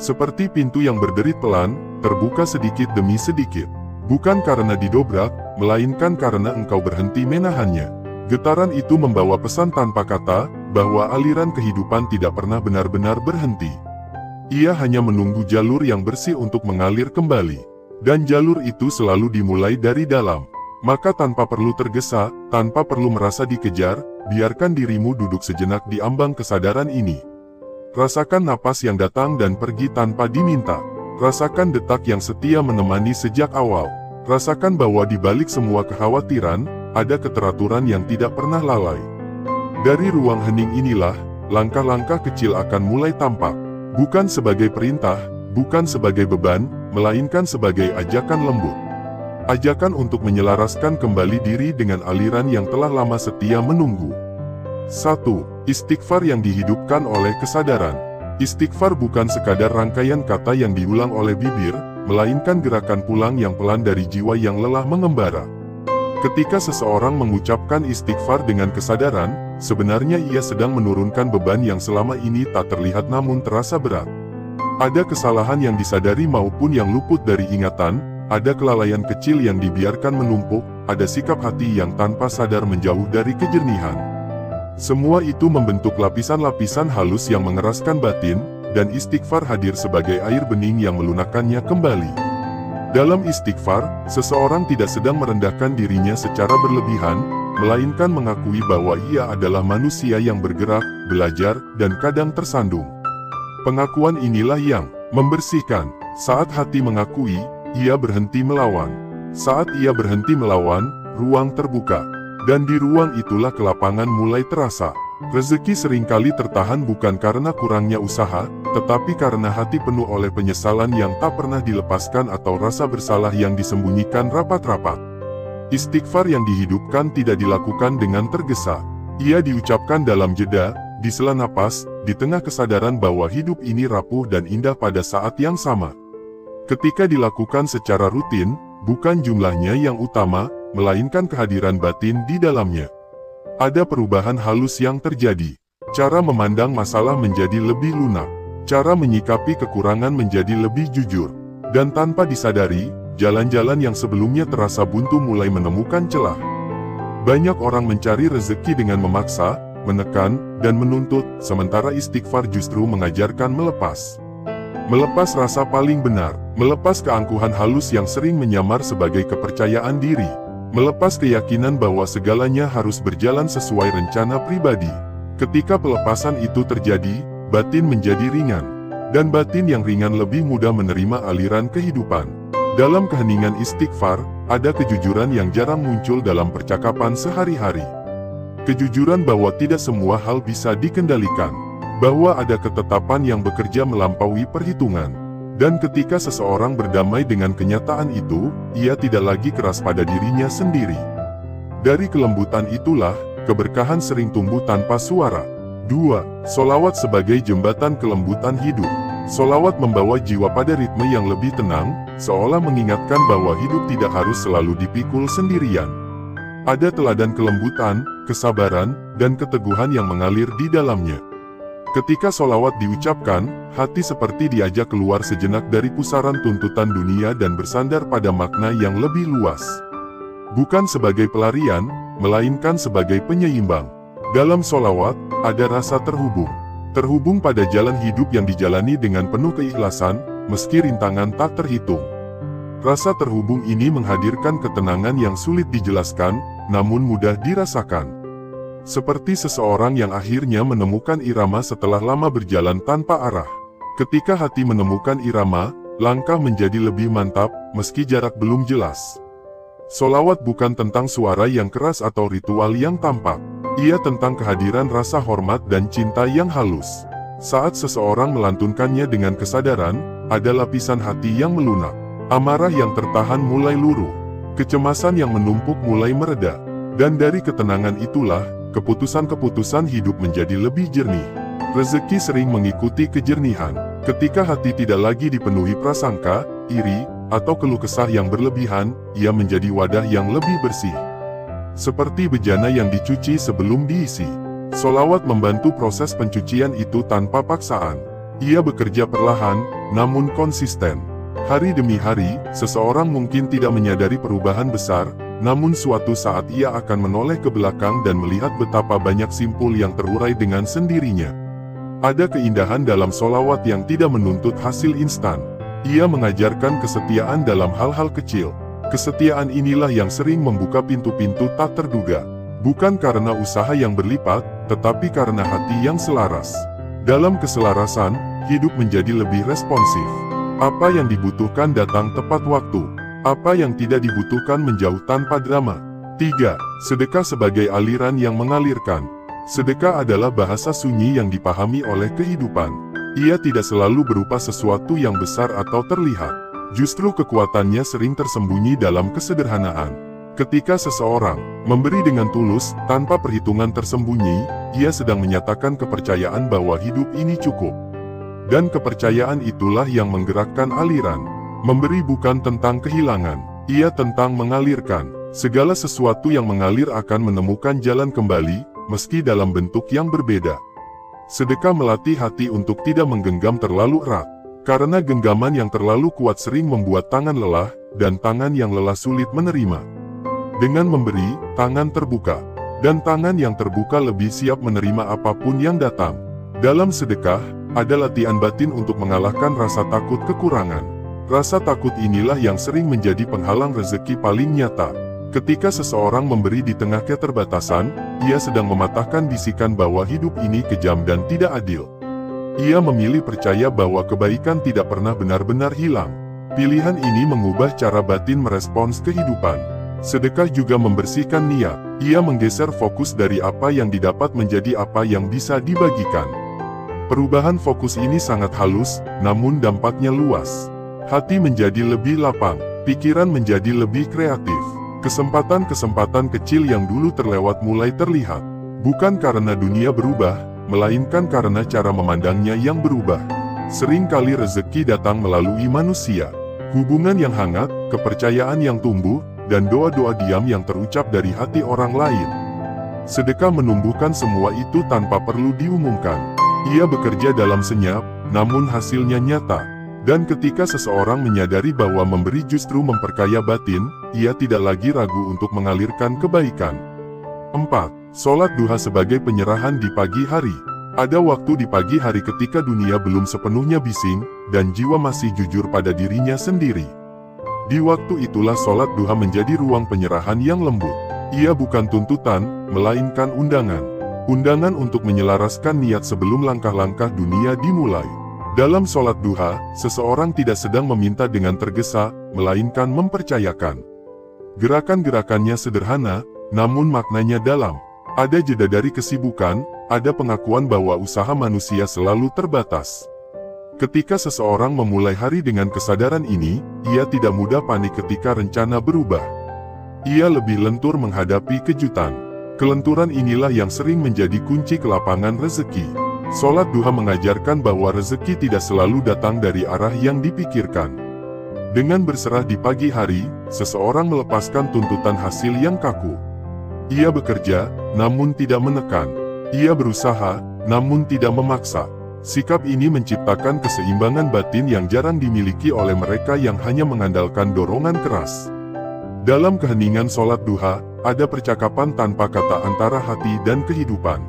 Seperti pintu yang berderit pelan, terbuka sedikit demi sedikit. Bukan karena didobrak, melainkan karena engkau berhenti menahannya. Getaran itu membawa pesan tanpa kata, bahwa aliran kehidupan tidak pernah benar-benar berhenti. Ia hanya menunggu jalur yang bersih untuk mengalir kembali. Dan jalur itu selalu dimulai dari dalam. Maka tanpa perlu tergesa, tanpa perlu merasa dikejar, biarkan dirimu duduk sejenak di ambang kesadaran ini. Rasakan napas yang datang dan pergi tanpa diminta. Rasakan detak yang setia menemani sejak awal. Rasakan bahwa di balik semua kekhawatiran, ada keteraturan yang tidak pernah lalai. Dari ruang hening inilah, langkah-langkah kecil akan mulai tampak. Bukan sebagai perintah, bukan sebagai beban, melainkan sebagai ajakan lembut. Ajakan untuk menyelaraskan kembali diri dengan aliran yang telah lama setia menunggu. 1. Istighfar yang dihidupkan oleh kesadaran. Istighfar bukan sekadar rangkaian kata yang diulang oleh bibir, melainkan gerakan pulang yang pelan dari jiwa yang lelah mengembara. Ketika seseorang mengucapkan istighfar dengan kesadaran, sebenarnya ia sedang menurunkan beban yang selama ini tak terlihat namun terasa berat. Ada kesalahan yang disadari maupun yang luput dari ingatan, ada kelalaian kecil yang dibiarkan menumpuk, ada sikap hati yang tanpa sadar menjauh dari kejernihan. Semua itu membentuk lapisan-lapisan halus yang mengeraskan batin, dan istighfar hadir sebagai air bening yang melunakkannya kembali. Dalam istighfar, seseorang tidak sedang merendahkan dirinya secara berlebihan, melainkan mengakui bahwa ia adalah manusia yang bergerak, belajar, dan kadang tersandung. Pengakuan inilah yang membersihkan. Saat hati mengakui, ia berhenti melawan. Saat ia berhenti melawan, ruang terbuka. Dan di ruang itulah kelapangan mulai terasa. Rezeki seringkali tertahan bukan karena kurangnya usaha, tetapi karena hati penuh oleh penyesalan yang tak pernah dilepaskan atau rasa bersalah yang disembunyikan rapat-rapat. Istighfar yang dihidupkan tidak dilakukan dengan tergesa. Ia diucapkan dalam jeda, di sela napas, di tengah kesadaran bahwa hidup ini rapuh dan indah pada saat yang sama. Ketika dilakukan secara rutin, bukan jumlahnya yang utama, melainkan kehadiran batin di dalamnya. Ada perubahan halus yang terjadi. Cara memandang masalah menjadi lebih lunak. Cara menyikapi kekurangan menjadi lebih jujur. Dan tanpa disadari, jalan-jalan yang sebelumnya terasa buntu mulai menemukan celah. Banyak orang mencari rezeki dengan memaksa, menekan, dan menuntut, sementara istighfar justru mengajarkan melepas. Melepas rasa paling benar, melepas keangkuhan halus yang sering menyamar sebagai kepercayaan diri. Melepas keyakinan bahwa segalanya harus berjalan sesuai rencana pribadi. Ketika pelepasan itu terjadi, batin menjadi ringan. Dan batin yang ringan lebih mudah menerima aliran kehidupan. Dalam keheningan istighfar, ada kejujuran yang jarang muncul dalam percakapan sehari-hari. Kejujuran bahwa tidak semua hal bisa dikendalikan. Bahwa ada ketetapan yang bekerja melampaui perhitungan. Dan ketika seseorang berdamai dengan kenyataan itu, ia tidak lagi keras pada dirinya sendiri. Dari kelembutan itulah, keberkahan sering tumbuh tanpa suara. 2. Sholawat sebagai jembatan kelembutan hidup. Sholawat membawa jiwa pada ritme yang lebih tenang, seolah mengingatkan bahwa hidup tidak harus selalu dipikul sendirian. Ada teladan kelembutan, kesabaran, dan keteguhan yang mengalir di dalamnya. Ketika sholawat diucapkan, hati seperti diajak keluar sejenak dari pusaran tuntutan dunia dan bersandar pada makna yang lebih luas. Bukan sebagai pelarian, melainkan sebagai penyeimbang. Dalam sholawat, ada rasa terhubung. Terhubung pada jalan hidup yang dijalani dengan penuh keikhlasan, meski rintangan tak terhitung. Rasa terhubung ini menghadirkan ketenangan yang sulit dijelaskan, namun mudah dirasakan. Seperti seseorang yang akhirnya menemukan irama setelah lama berjalan tanpa arah. Ketika hati menemukan irama, langkah menjadi lebih mantap, meski jarak belum jelas. Sholawat bukan tentang suara yang keras atau ritual yang tampak. Ia tentang kehadiran rasa hormat dan cinta yang halus. Saat seseorang melantunkannya dengan kesadaran, ada lapisan hati yang melunak. Amarah yang tertahan mulai luruh. Kecemasan yang menumpuk mulai mereda. Dan dari ketenangan itulah, keputusan-keputusan hidup menjadi lebih jernih. Rezeki sering mengikuti kejernihan. Ketika hati tidak lagi dipenuhi prasangka, iri, atau keluh kesah yang berlebihan, ia menjadi wadah yang lebih bersih. Seperti bejana yang dicuci sebelum diisi. Sholawat membantu proses pencucian itu tanpa paksaan. Ia bekerja perlahan, namun konsisten. Hari demi hari, seseorang mungkin tidak menyadari perubahan besar, namun suatu saat ia akan menoleh ke belakang dan melihat betapa banyak simpul yang terurai dengan sendirinya. Ada keindahan dalam sholawat yang tidak menuntut hasil instan. Ia mengajarkan kesetiaan dalam hal-hal kecil. Kesetiaan inilah yang sering membuka pintu-pintu tak terduga. Bukan karena usaha yang berlipat, tetapi karena hati yang selaras. Dalam keselarasan, hidup menjadi lebih responsif. Apa yang dibutuhkan datang tepat waktu. Apa yang tidak dibutuhkan menjauh tanpa drama. 3. Sedekah sebagai aliran yang mengalirkan. Sedekah adalah bahasa sunyi yang dipahami oleh kehidupan. Ia tidak selalu berupa sesuatu yang besar atau terlihat. Justru kekuatannya sering tersembunyi dalam kesederhanaan. Ketika seseorang memberi dengan tulus, tanpa perhitungan tersembunyi, ia sedang menyatakan kepercayaan bahwa hidup ini cukup. Dan kepercayaan itulah yang menggerakkan aliran. Memberi bukan tentang kehilangan, ia tentang mengalirkan. Segala sesuatu yang mengalir akan menemukan jalan kembali, meski dalam bentuk yang berbeda. Sedekah melatih hati untuk tidak menggenggam terlalu erat. Karena genggaman yang terlalu kuat sering membuat tangan lelah, dan tangan yang lelah sulit menerima. Dengan memberi, tangan terbuka. Dan tangan yang terbuka lebih siap menerima apapun yang datang. Dalam sedekah, ada latihan batin untuk mengalahkan rasa takut kekurangan. Rasa takut inilah yang sering menjadi penghalang rezeki paling nyata. Ketika seseorang memberi di tengah keterbatasan, ia sedang mematahkan bisikan bahwa hidup ini kejam dan tidak adil. Ia memilih percaya bahwa kebaikan tidak pernah benar-benar hilang. Pilihan ini mengubah cara batin merespons kehidupan. Sedekah juga membersihkan niat. Ia menggeser fokus dari apa yang didapat menjadi apa yang bisa dibagikan. Perubahan fokus ini sangat halus, namun dampaknya luas. Hati menjadi lebih lapang, pikiran menjadi lebih kreatif. Kesempatan-kesempatan kecil yang dulu terlewat mulai terlihat. Bukan karena dunia berubah, melainkan karena cara memandangnya yang berubah. Seringkali rezeki datang melalui manusia. Hubungan yang hangat, kepercayaan yang tumbuh, dan doa-doa diam yang terucap dari hati orang lain. Sedekah menumbuhkan semua itu tanpa perlu diumumkan. Ia bekerja dalam senyap, namun hasilnya nyata. Dan ketika seseorang menyadari bahwa memberi justru memperkaya batin, ia tidak lagi ragu untuk mengalirkan kebaikan. 4. Sholat duha sebagai penyerahan di pagi hari. Ada waktu di pagi hari ketika dunia belum sepenuhnya bising, dan jiwa masih jujur pada dirinya sendiri. Di waktu itulah sholat duha menjadi ruang penyerahan yang lembut. Ia bukan tuntutan, melainkan undangan. Undangan untuk menyelaraskan niat sebelum langkah-langkah dunia dimulai. Dalam sholat duha, seseorang tidak sedang meminta dengan tergesa, melainkan mempercayakan. Gerakan-gerakannya sederhana, namun maknanya dalam. Ada jeda dari kesibukan, ada pengakuan bahwa usaha manusia selalu terbatas. Ketika seseorang memulai hari dengan kesadaran ini, ia tidak mudah panik ketika rencana berubah. Ia lebih lentur menghadapi kejutan. Kelenturan inilah yang sering menjadi kunci kelapangan rezeki. Sholat duha mengajarkan bahwa rezeki tidak selalu datang dari arah yang dipikirkan. Dengan berserah di pagi hari, seseorang melepaskan tuntutan hasil yang kaku. Ia bekerja, namun tidak menekan. Ia berusaha, namun tidak memaksa. Sikap ini menciptakan keseimbangan batin yang jarang dimiliki oleh mereka yang hanya mengandalkan dorongan keras. Dalam keheningan sholat duha, ada percakapan tanpa kata antara hati dan kehidupan.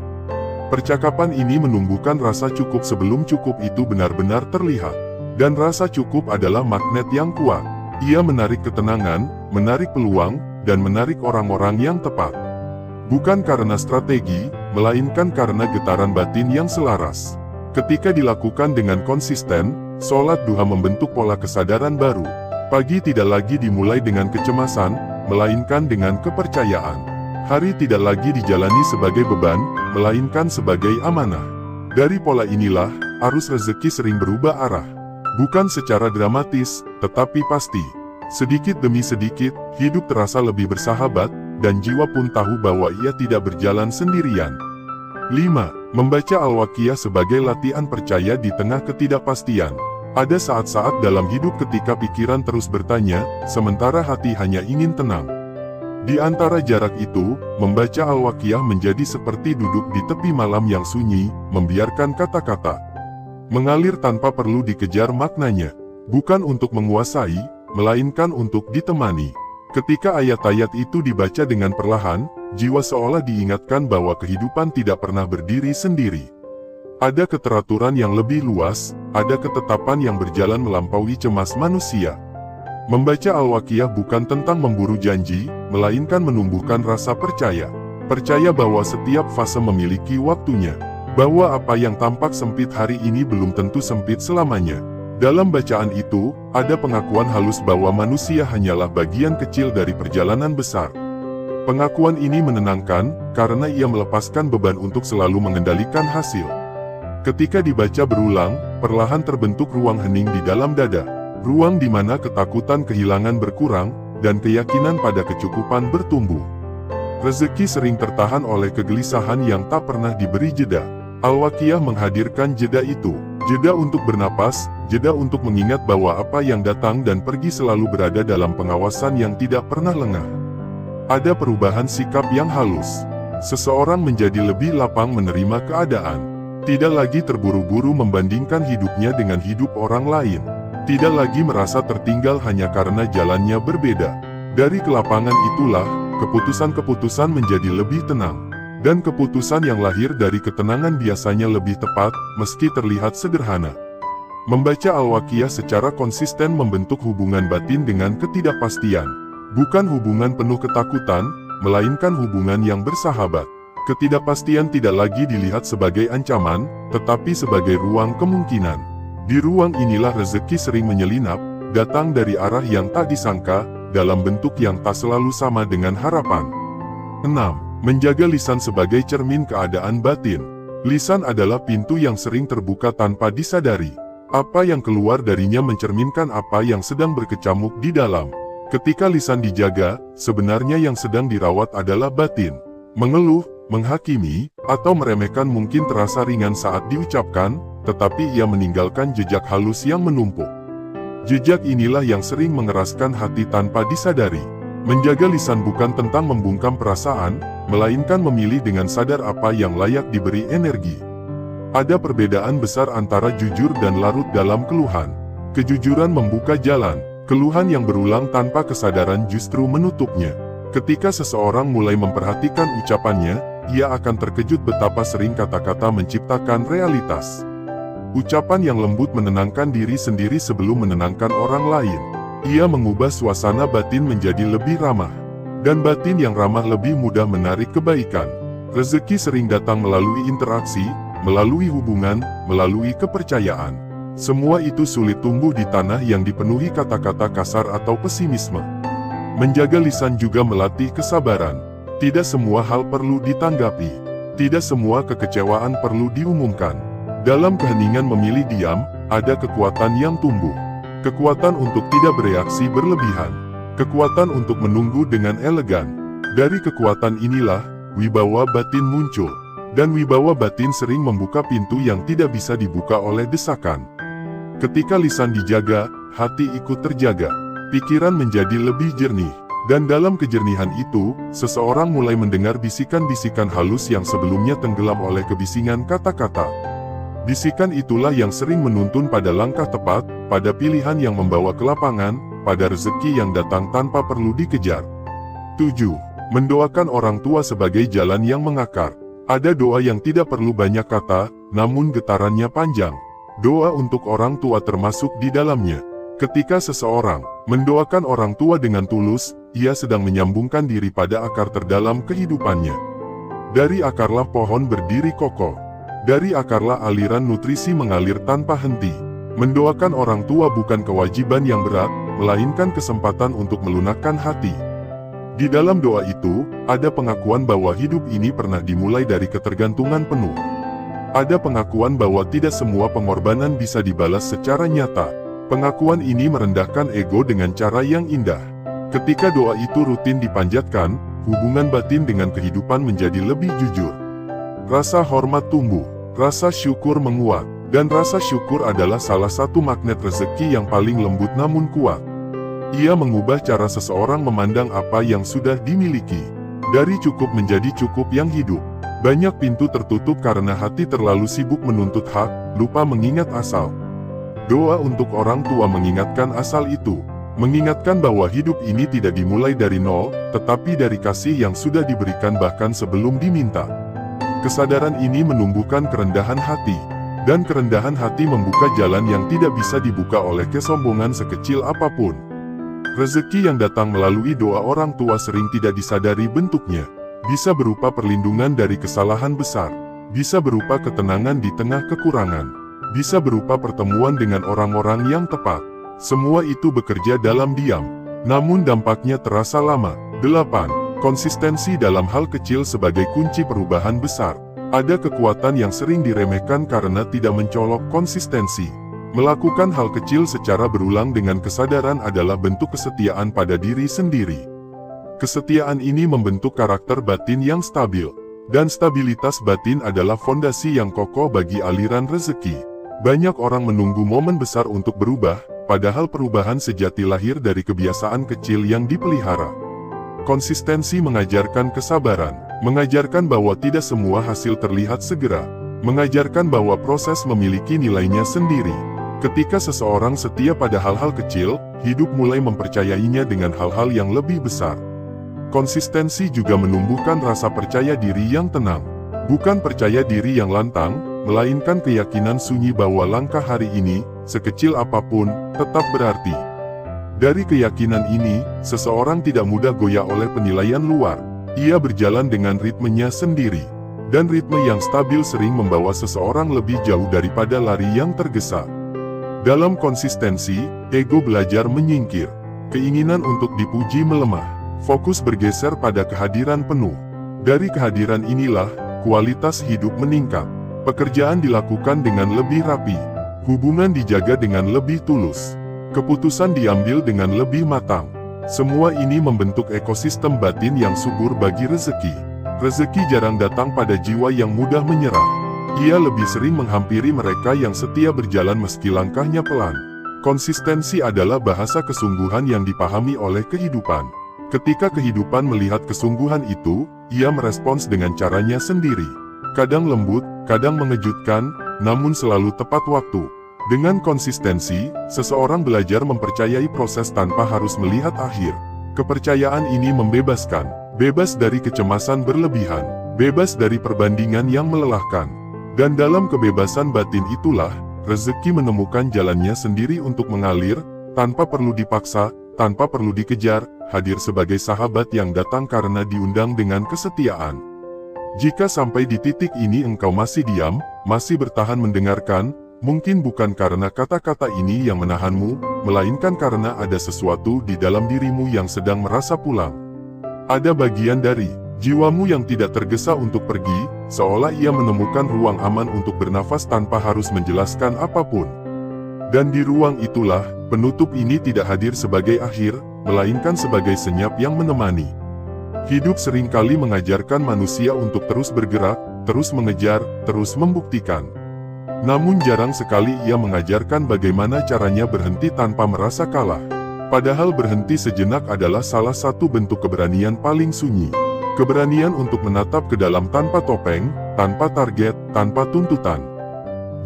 Percakapan ini menumbuhkan rasa cukup sebelum cukup itu benar-benar terlihat. Dan rasa cukup adalah magnet yang kuat. Ia menarik ketenangan, menarik peluang, dan menarik orang-orang yang tepat. Bukan karena strategi, melainkan karena getaran batin yang selaras. Ketika dilakukan dengan konsisten, sholat duha membentuk pola kesadaran baru. Pagi tidak lagi dimulai dengan kecemasan, melainkan dengan kepercayaan. Hari tidak lagi dijalani sebagai beban, melainkan sebagai amanah. Dari pola inilah, arus rezeki sering berubah arah. Bukan secara dramatis, tetapi pasti. Sedikit demi sedikit, hidup terasa lebih bersahabat, dan jiwa pun tahu bahwa ia tidak berjalan sendirian. 5. Membaca Al-Waqiah sebagai latihan percaya di tengah ketidakpastian. Ada saat-saat dalam hidup ketika pikiran terus bertanya, sementara hati hanya ingin tenang. Di antara jarak itu, membaca Al-Waqiah menjadi seperti duduk di tepi malam yang sunyi, membiarkan kata-kata mengalir tanpa perlu dikejar maknanya. Bukan untuk menguasai, melainkan untuk ditemani. Ketika ayat-ayat itu dibaca dengan perlahan, jiwa seolah diingatkan bahwa kehidupan tidak pernah berdiri sendiri. Ada keteraturan yang lebih luas, ada ketetapan yang berjalan melampaui cemas manusia. Membaca Al-Waqiah bukan tentang memburu janji, melainkan menumbuhkan rasa percaya. Percaya bahwa setiap fase memiliki waktunya. Bahwa apa yang tampak sempit hari ini belum tentu sempit selamanya. Dalam bacaan itu, ada pengakuan halus bahwa manusia hanyalah bagian kecil dari perjalanan besar. Pengakuan ini menenangkan, karena ia melepaskan beban untuk selalu mengendalikan hasil. Ketika dibaca berulang, perlahan terbentuk ruang hening di dalam dada. Ruang di mana ketakutan kehilangan berkurang, dan keyakinan pada kecukupan bertumbuh. Rezeki sering tertahan oleh kegelisahan yang tak pernah diberi jeda. Al-Waqiah menghadirkan jeda itu. Jeda untuk bernapas, jeda untuk mengingat bahwa apa yang datang dan pergi selalu berada dalam pengawasan yang tidak pernah lengah. Ada perubahan sikap yang halus. Seseorang menjadi lebih lapang menerima keadaan. Tidak lagi terburu-buru membandingkan hidupnya dengan hidup orang lain. Tidak lagi merasa tertinggal hanya karena jalannya berbeda. Dari kelapangan itulah, keputusan-keputusan menjadi lebih tenang. Dan keputusan yang lahir dari ketenangan biasanya lebih tepat, meski terlihat sederhana. Membaca Al-Waqiah secara konsisten membentuk hubungan batin dengan ketidakpastian. Bukan hubungan penuh ketakutan, melainkan hubungan yang bersahabat. Ketidakpastian tidak lagi dilihat sebagai ancaman, tetapi sebagai ruang kemungkinan. Di ruang inilah rezeki sering menyelinap, datang dari arah yang tak disangka, dalam bentuk yang tak selalu sama dengan harapan. 6. Menjaga lisan sebagai cermin keadaan batin. Lisan adalah pintu yang sering terbuka tanpa disadari. Apa yang keluar darinya mencerminkan apa yang sedang berkecamuk di dalam. Ketika lisan dijaga, sebenarnya yang sedang dirawat adalah batin. Mengeluh, menghakimi, atau meremehkan mungkin terasa ringan saat diucapkan, tetapi ia meninggalkan jejak halus yang menumpuk. Jejak inilah yang sering mengeraskan hati tanpa disadari. Menjaga lisan bukan tentang membungkam perasaan, melainkan memilih dengan sadar apa yang layak diberi energi. Ada perbedaan besar antara jujur dan larut dalam keluhan. Kejujuran membuka jalan, keluhan yang berulang tanpa kesadaran justru menutupnya. Ketika seseorang mulai memperhatikan ucapannya, ia akan terkejut betapa sering kata-kata menciptakan realitas. Ucapan yang lembut menenangkan diri sendiri sebelum menenangkan orang lain. Ia mengubah suasana batin menjadi lebih ramah. Dan batin yang ramah lebih mudah menarik kebaikan. Rezeki sering datang melalui interaksi, melalui hubungan, melalui kepercayaan. Semua itu sulit tumbuh di tanah yang dipenuhi kata-kata kasar atau pesimisme. Menjaga lisan juga melatih kesabaran. Tidak semua hal perlu ditanggapi. Tidak semua kekecewaan perlu diumumkan. Dalam keheningan memilih diam, ada kekuatan yang tumbuh. Kekuatan untuk tidak bereaksi berlebihan. Kekuatan untuk menunggu dengan elegan. Dari kekuatan inilah, wibawa batin muncul. Dan wibawa batin sering membuka pintu yang tidak bisa dibuka oleh desakan. Ketika lisan dijaga, hati ikut terjaga. Pikiran menjadi lebih jernih. Dan dalam kejernihan itu, seseorang mulai mendengar bisikan-bisikan halus yang sebelumnya tenggelam oleh kebisingan kata-kata. Bisikan itulah yang sering menuntun pada langkah tepat, pada pilihan yang membawa ke lapangan, pada rezeki yang datang tanpa perlu dikejar. 7. Mendoakan orang tua sebagai jalan yang mengakar. Ada doa yang tidak perlu banyak kata, namun getarannya panjang. Doa untuk orang tua termasuk di dalamnya. Ketika seseorang mendoakan orang tua dengan tulus, ia sedang menyambungkan diri pada akar terdalam kehidupannya. Dari akarlah pohon berdiri kokoh. Dari akarlah aliran nutrisi mengalir tanpa henti. Mendoakan orang tua bukan kewajiban yang berat, melainkan kesempatan untuk melunakkan hati. Di dalam doa itu, ada pengakuan bahwa hidup ini pernah dimulai dari ketergantungan penuh. Ada pengakuan bahwa tidak semua pengorbanan bisa dibalas secara nyata. Pengakuan ini merendahkan ego dengan cara yang indah. Ketika doa itu rutin dipanjatkan, hubungan batin dengan kehidupan menjadi lebih jujur. Rasa hormat tumbuh, rasa syukur menguat, dan rasa syukur adalah salah satu magnet rezeki yang paling lembut namun kuat. Ia mengubah cara seseorang memandang apa yang sudah dimiliki. Dari cukup menjadi cukup yang hidup. Banyak pintu tertutup karena hati terlalu sibuk menuntut hak, lupa mengingat asal. Doa untuk orang tua mengingatkan asal itu. Mengingatkan bahwa hidup ini tidak dimulai dari nol, tetapi dari kasih yang sudah diberikan bahkan sebelum diminta. Kesadaran ini menumbuhkan kerendahan hati. Dan kerendahan hati membuka jalan yang tidak bisa dibuka oleh kesombongan sekecil apapun. Rezeki yang datang melalui doa orang tua sering tidak disadari bentuknya. Bisa berupa perlindungan dari kesalahan besar. Bisa berupa ketenangan di tengah kekurangan. Bisa berupa pertemuan dengan orang-orang yang tepat. Semua itu bekerja dalam diam, namun dampaknya terasa lama. 8. Konsistensi dalam hal kecil sebagai kunci perubahan besar. Ada kekuatan yang sering diremehkan karena tidak mencolok konsistensi. Melakukan hal kecil secara berulang dengan kesadaran adalah bentuk kesetiaan pada diri sendiri. Kesetiaan ini membentuk karakter batin yang stabil. Dan stabilitas batin adalah fondasi yang kokoh bagi aliran rezeki. Banyak orang menunggu momen besar untuk berubah, padahal perubahan sejati lahir dari kebiasaan kecil yang dipelihara. Konsistensi mengajarkan kesabaran, mengajarkan bahwa tidak semua hasil terlihat segera, mengajarkan bahwa proses memiliki nilainya sendiri. Ketika seseorang setia pada hal-hal kecil, hidup mulai mempercayainya dengan hal-hal yang lebih besar. Konsistensi juga menumbuhkan rasa percaya diri yang tenang. Bukan percaya diri yang lantang, melainkan keyakinan sunyi bahwa langkah hari ini, sekecil apapun, tetap berarti. Dari keyakinan ini, seseorang tidak mudah goyah oleh penilaian luar. Ia berjalan dengan ritmenya sendiri. Dan ritme yang stabil sering membawa seseorang lebih jauh daripada lari yang tergesa. Dalam konsistensi, ego belajar menyingkir. Keinginan untuk dipuji melemah. Fokus bergeser pada kehadiran penuh. Dari kehadiran inilah, kualitas hidup meningkat. Pekerjaan dilakukan dengan lebih rapi. Hubungan dijaga dengan lebih tulus. Keputusan diambil dengan lebih matang. Semua ini membentuk ekosistem batin yang subur bagi rezeki. Rezeki jarang datang pada jiwa yang mudah menyerah. Ia lebih sering menghampiri mereka yang setia berjalan meski langkahnya pelan. Konsistensi adalah bahasa kesungguhan yang dipahami oleh kehidupan. Ketika kehidupan melihat kesungguhan itu, ia merespons dengan caranya sendiri. Kadang lembut, kadang mengejutkan, namun selalu tepat waktu. Dengan konsistensi, seseorang belajar mempercayai proses tanpa harus melihat akhir. Kepercayaan ini membebaskan, bebas dari kecemasan berlebihan, bebas dari perbandingan yang melelahkan. Dan dalam kebebasan batin itulah, rezeki menemukan jalannya sendiri untuk mengalir, tanpa perlu dipaksa, tanpa perlu dikejar, hadir sebagai sahabat yang datang karena diundang dengan kesetiaan. Jika sampai di titik ini engkau masih diam, masih bertahan mendengarkan, mungkin bukan karena kata-kata ini yang menahanmu, melainkan karena ada sesuatu di dalam dirimu yang sedang merasa pulang. Ada bagian dari jiwamu yang tidak tergesa untuk pergi, seolah ia menemukan ruang aman untuk bernafas tanpa harus menjelaskan apapun. Dan di ruang itulah, penutup ini tidak hadir sebagai akhir, melainkan sebagai senyap yang menemani. Hidup seringkali mengajarkan manusia untuk terus bergerak, terus mengejar, terus membuktikan. Namun jarang sekali ia mengajarkan bagaimana caranya berhenti tanpa merasa kalah. Padahal berhenti sejenak adalah salah satu bentuk keberanian paling sunyi. Keberanian untuk menatap ke dalam tanpa topeng, tanpa target, tanpa tuntutan.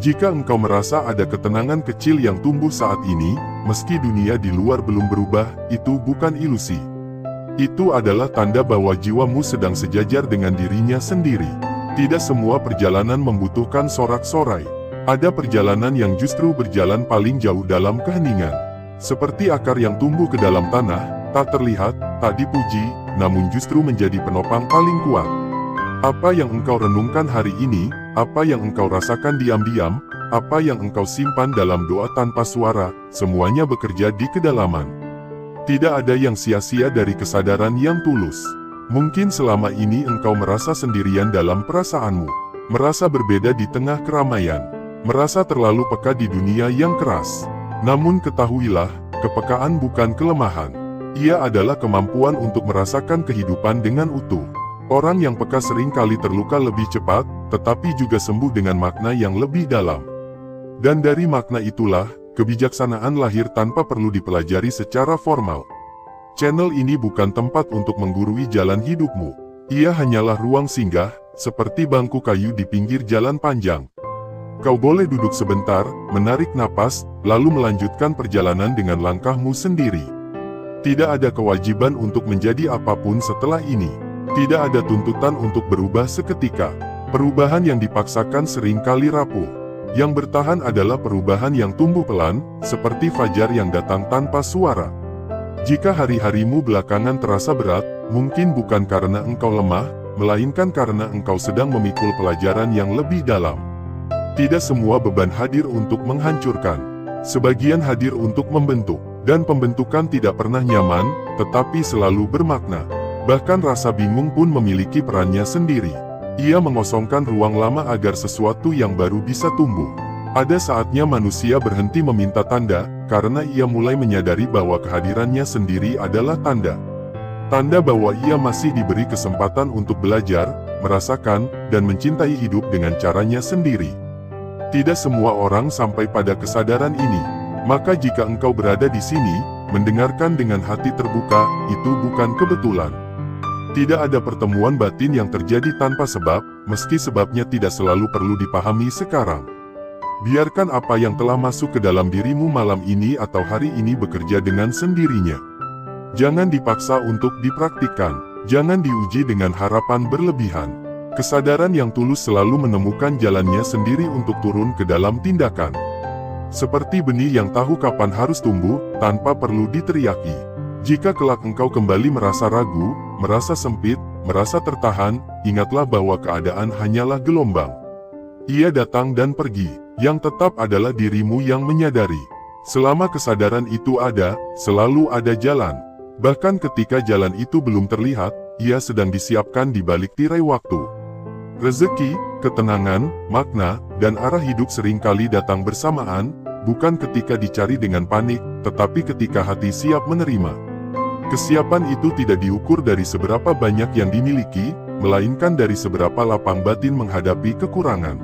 Jika engkau merasa ada ketenangan kecil yang tumbuh saat ini, meski dunia di luar belum berubah, itu bukan ilusi. Itu adalah tanda bahwa jiwamu sedang sejajar dengan dirinya sendiri. Tidak semua perjalanan membutuhkan sorak-sorai. Ada perjalanan yang justru berjalan paling jauh dalam keheningan. Seperti akar yang tumbuh ke dalam tanah, tak terlihat, tak dipuji, namun justru menjadi penopang paling kuat. Apa yang engkau renungkan hari ini, apa yang engkau rasakan diam-diam, apa yang engkau simpan dalam doa tanpa suara, semuanya bekerja di kedalaman. Tidak ada yang sia-sia dari kesadaran yang tulus. Mungkin selama ini engkau merasa sendirian dalam perasaanmu, merasa berbeda di tengah keramaian, merasa terlalu peka di dunia yang keras. Namun ketahuilah, kepekaan bukan kelemahan. Ia adalah kemampuan untuk merasakan kehidupan dengan utuh. Orang yang peka seringkali terluka lebih cepat, tetapi juga sembuh dengan makna yang lebih dalam. Dan dari makna itulah, kebijaksanaan lahir tanpa perlu dipelajari secara formal. Channel ini bukan tempat untuk menggurui jalan hidupmu. Ia hanyalah ruang singgah, seperti bangku kayu di pinggir jalan panjang. Kau boleh duduk sebentar, menarik napas, lalu melanjutkan perjalanan dengan langkahmu sendiri. Tidak ada kewajiban untuk menjadi apapun setelah ini. Tidak ada tuntutan untuk berubah seketika. Perubahan yang dipaksakan seringkali rapuh. Yang bertahan adalah perubahan yang tumbuh pelan, seperti fajar yang datang tanpa suara. Jika hari-harimu belakangan terasa berat, mungkin bukan karena engkau lemah, melainkan karena engkau sedang memikul pelajaran yang lebih dalam. Tidak semua beban hadir untuk menghancurkan. Sebagian hadir untuk membentuk. Dan pembentukan tidak pernah nyaman, tetapi selalu bermakna. Bahkan rasa bingung pun memiliki perannya sendiri. Ia mengosongkan ruang lama agar sesuatu yang baru bisa tumbuh. Ada saatnya manusia berhenti meminta tanda, karena ia mulai menyadari bahwa kehadirannya sendiri adalah tanda. Tanda bahwa ia masih diberi kesempatan untuk belajar, merasakan, dan mencintai hidup dengan caranya sendiri. Tidak semua orang sampai pada kesadaran ini. Maka jika engkau berada di sini, mendengarkan dengan hati terbuka, itu bukan kebetulan. Tidak ada pertemuan batin yang terjadi tanpa sebab, meski sebabnya tidak selalu perlu dipahami sekarang. Biarkan apa yang telah masuk ke dalam dirimu malam ini atau hari ini bekerja dengan sendirinya. Jangan dipaksa untuk dipraktikkan, jangan diuji dengan harapan berlebihan. Kesadaran yang tulus selalu menemukan jalannya sendiri untuk turun ke dalam tindakan. Seperti benih yang tahu kapan harus tumbuh, tanpa perlu diteriaki. Jika kelak engkau kembali merasa ragu, merasa sempit, merasa tertahan, ingatlah bahwa keadaan hanyalah gelombang. Ia datang dan pergi, yang tetap adalah dirimu yang menyadari. Selama kesadaran itu ada, selalu ada jalan. Bahkan ketika jalan itu belum terlihat, ia sedang disiapkan di balik tirai waktu. Rezeki, ketenangan, makna, dan arah hidup seringkali datang bersamaan, bukan ketika dicari dengan panik, tetapi ketika hati siap menerima. Kesiapan itu tidak diukur dari seberapa banyak yang dimiliki, melainkan dari seberapa lapang batin menghadapi kekurangan.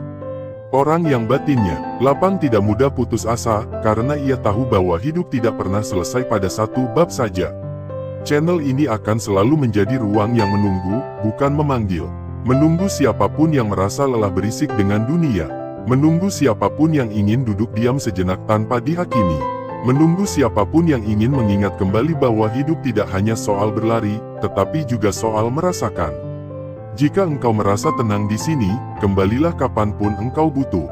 Orang yang batinnya lapang tidak mudah putus asa, karena ia tahu bahwa hidup tidak pernah selesai pada satu bab saja. Channel ini akan selalu menjadi ruang yang menunggu, bukan memanggil. Menunggu siapapun yang merasa lelah berisik dengan dunia. Menunggu siapapun yang ingin duduk diam sejenak tanpa dihakimi. Menunggu siapapun yang ingin mengingat kembali bahwa hidup tidak hanya soal berlari, tetapi juga soal merasakan. Jika engkau merasa tenang di sini, kembalilah kapanpun engkau butuh.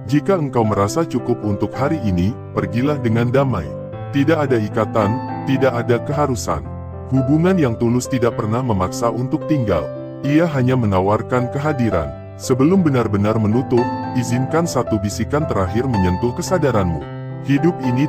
Jika engkau merasa cukup untuk hari ini, pergilah dengan damai. Tidak ada ikatan, tidak ada keharusan. Hubungan yang tulus tidak pernah memaksa untuk tinggal. Ia hanya menawarkan kehadiran. Sebelum benar-benar menutup, izinkan satu bisikan terakhir menyentuh kesadaranmu. Hidup ini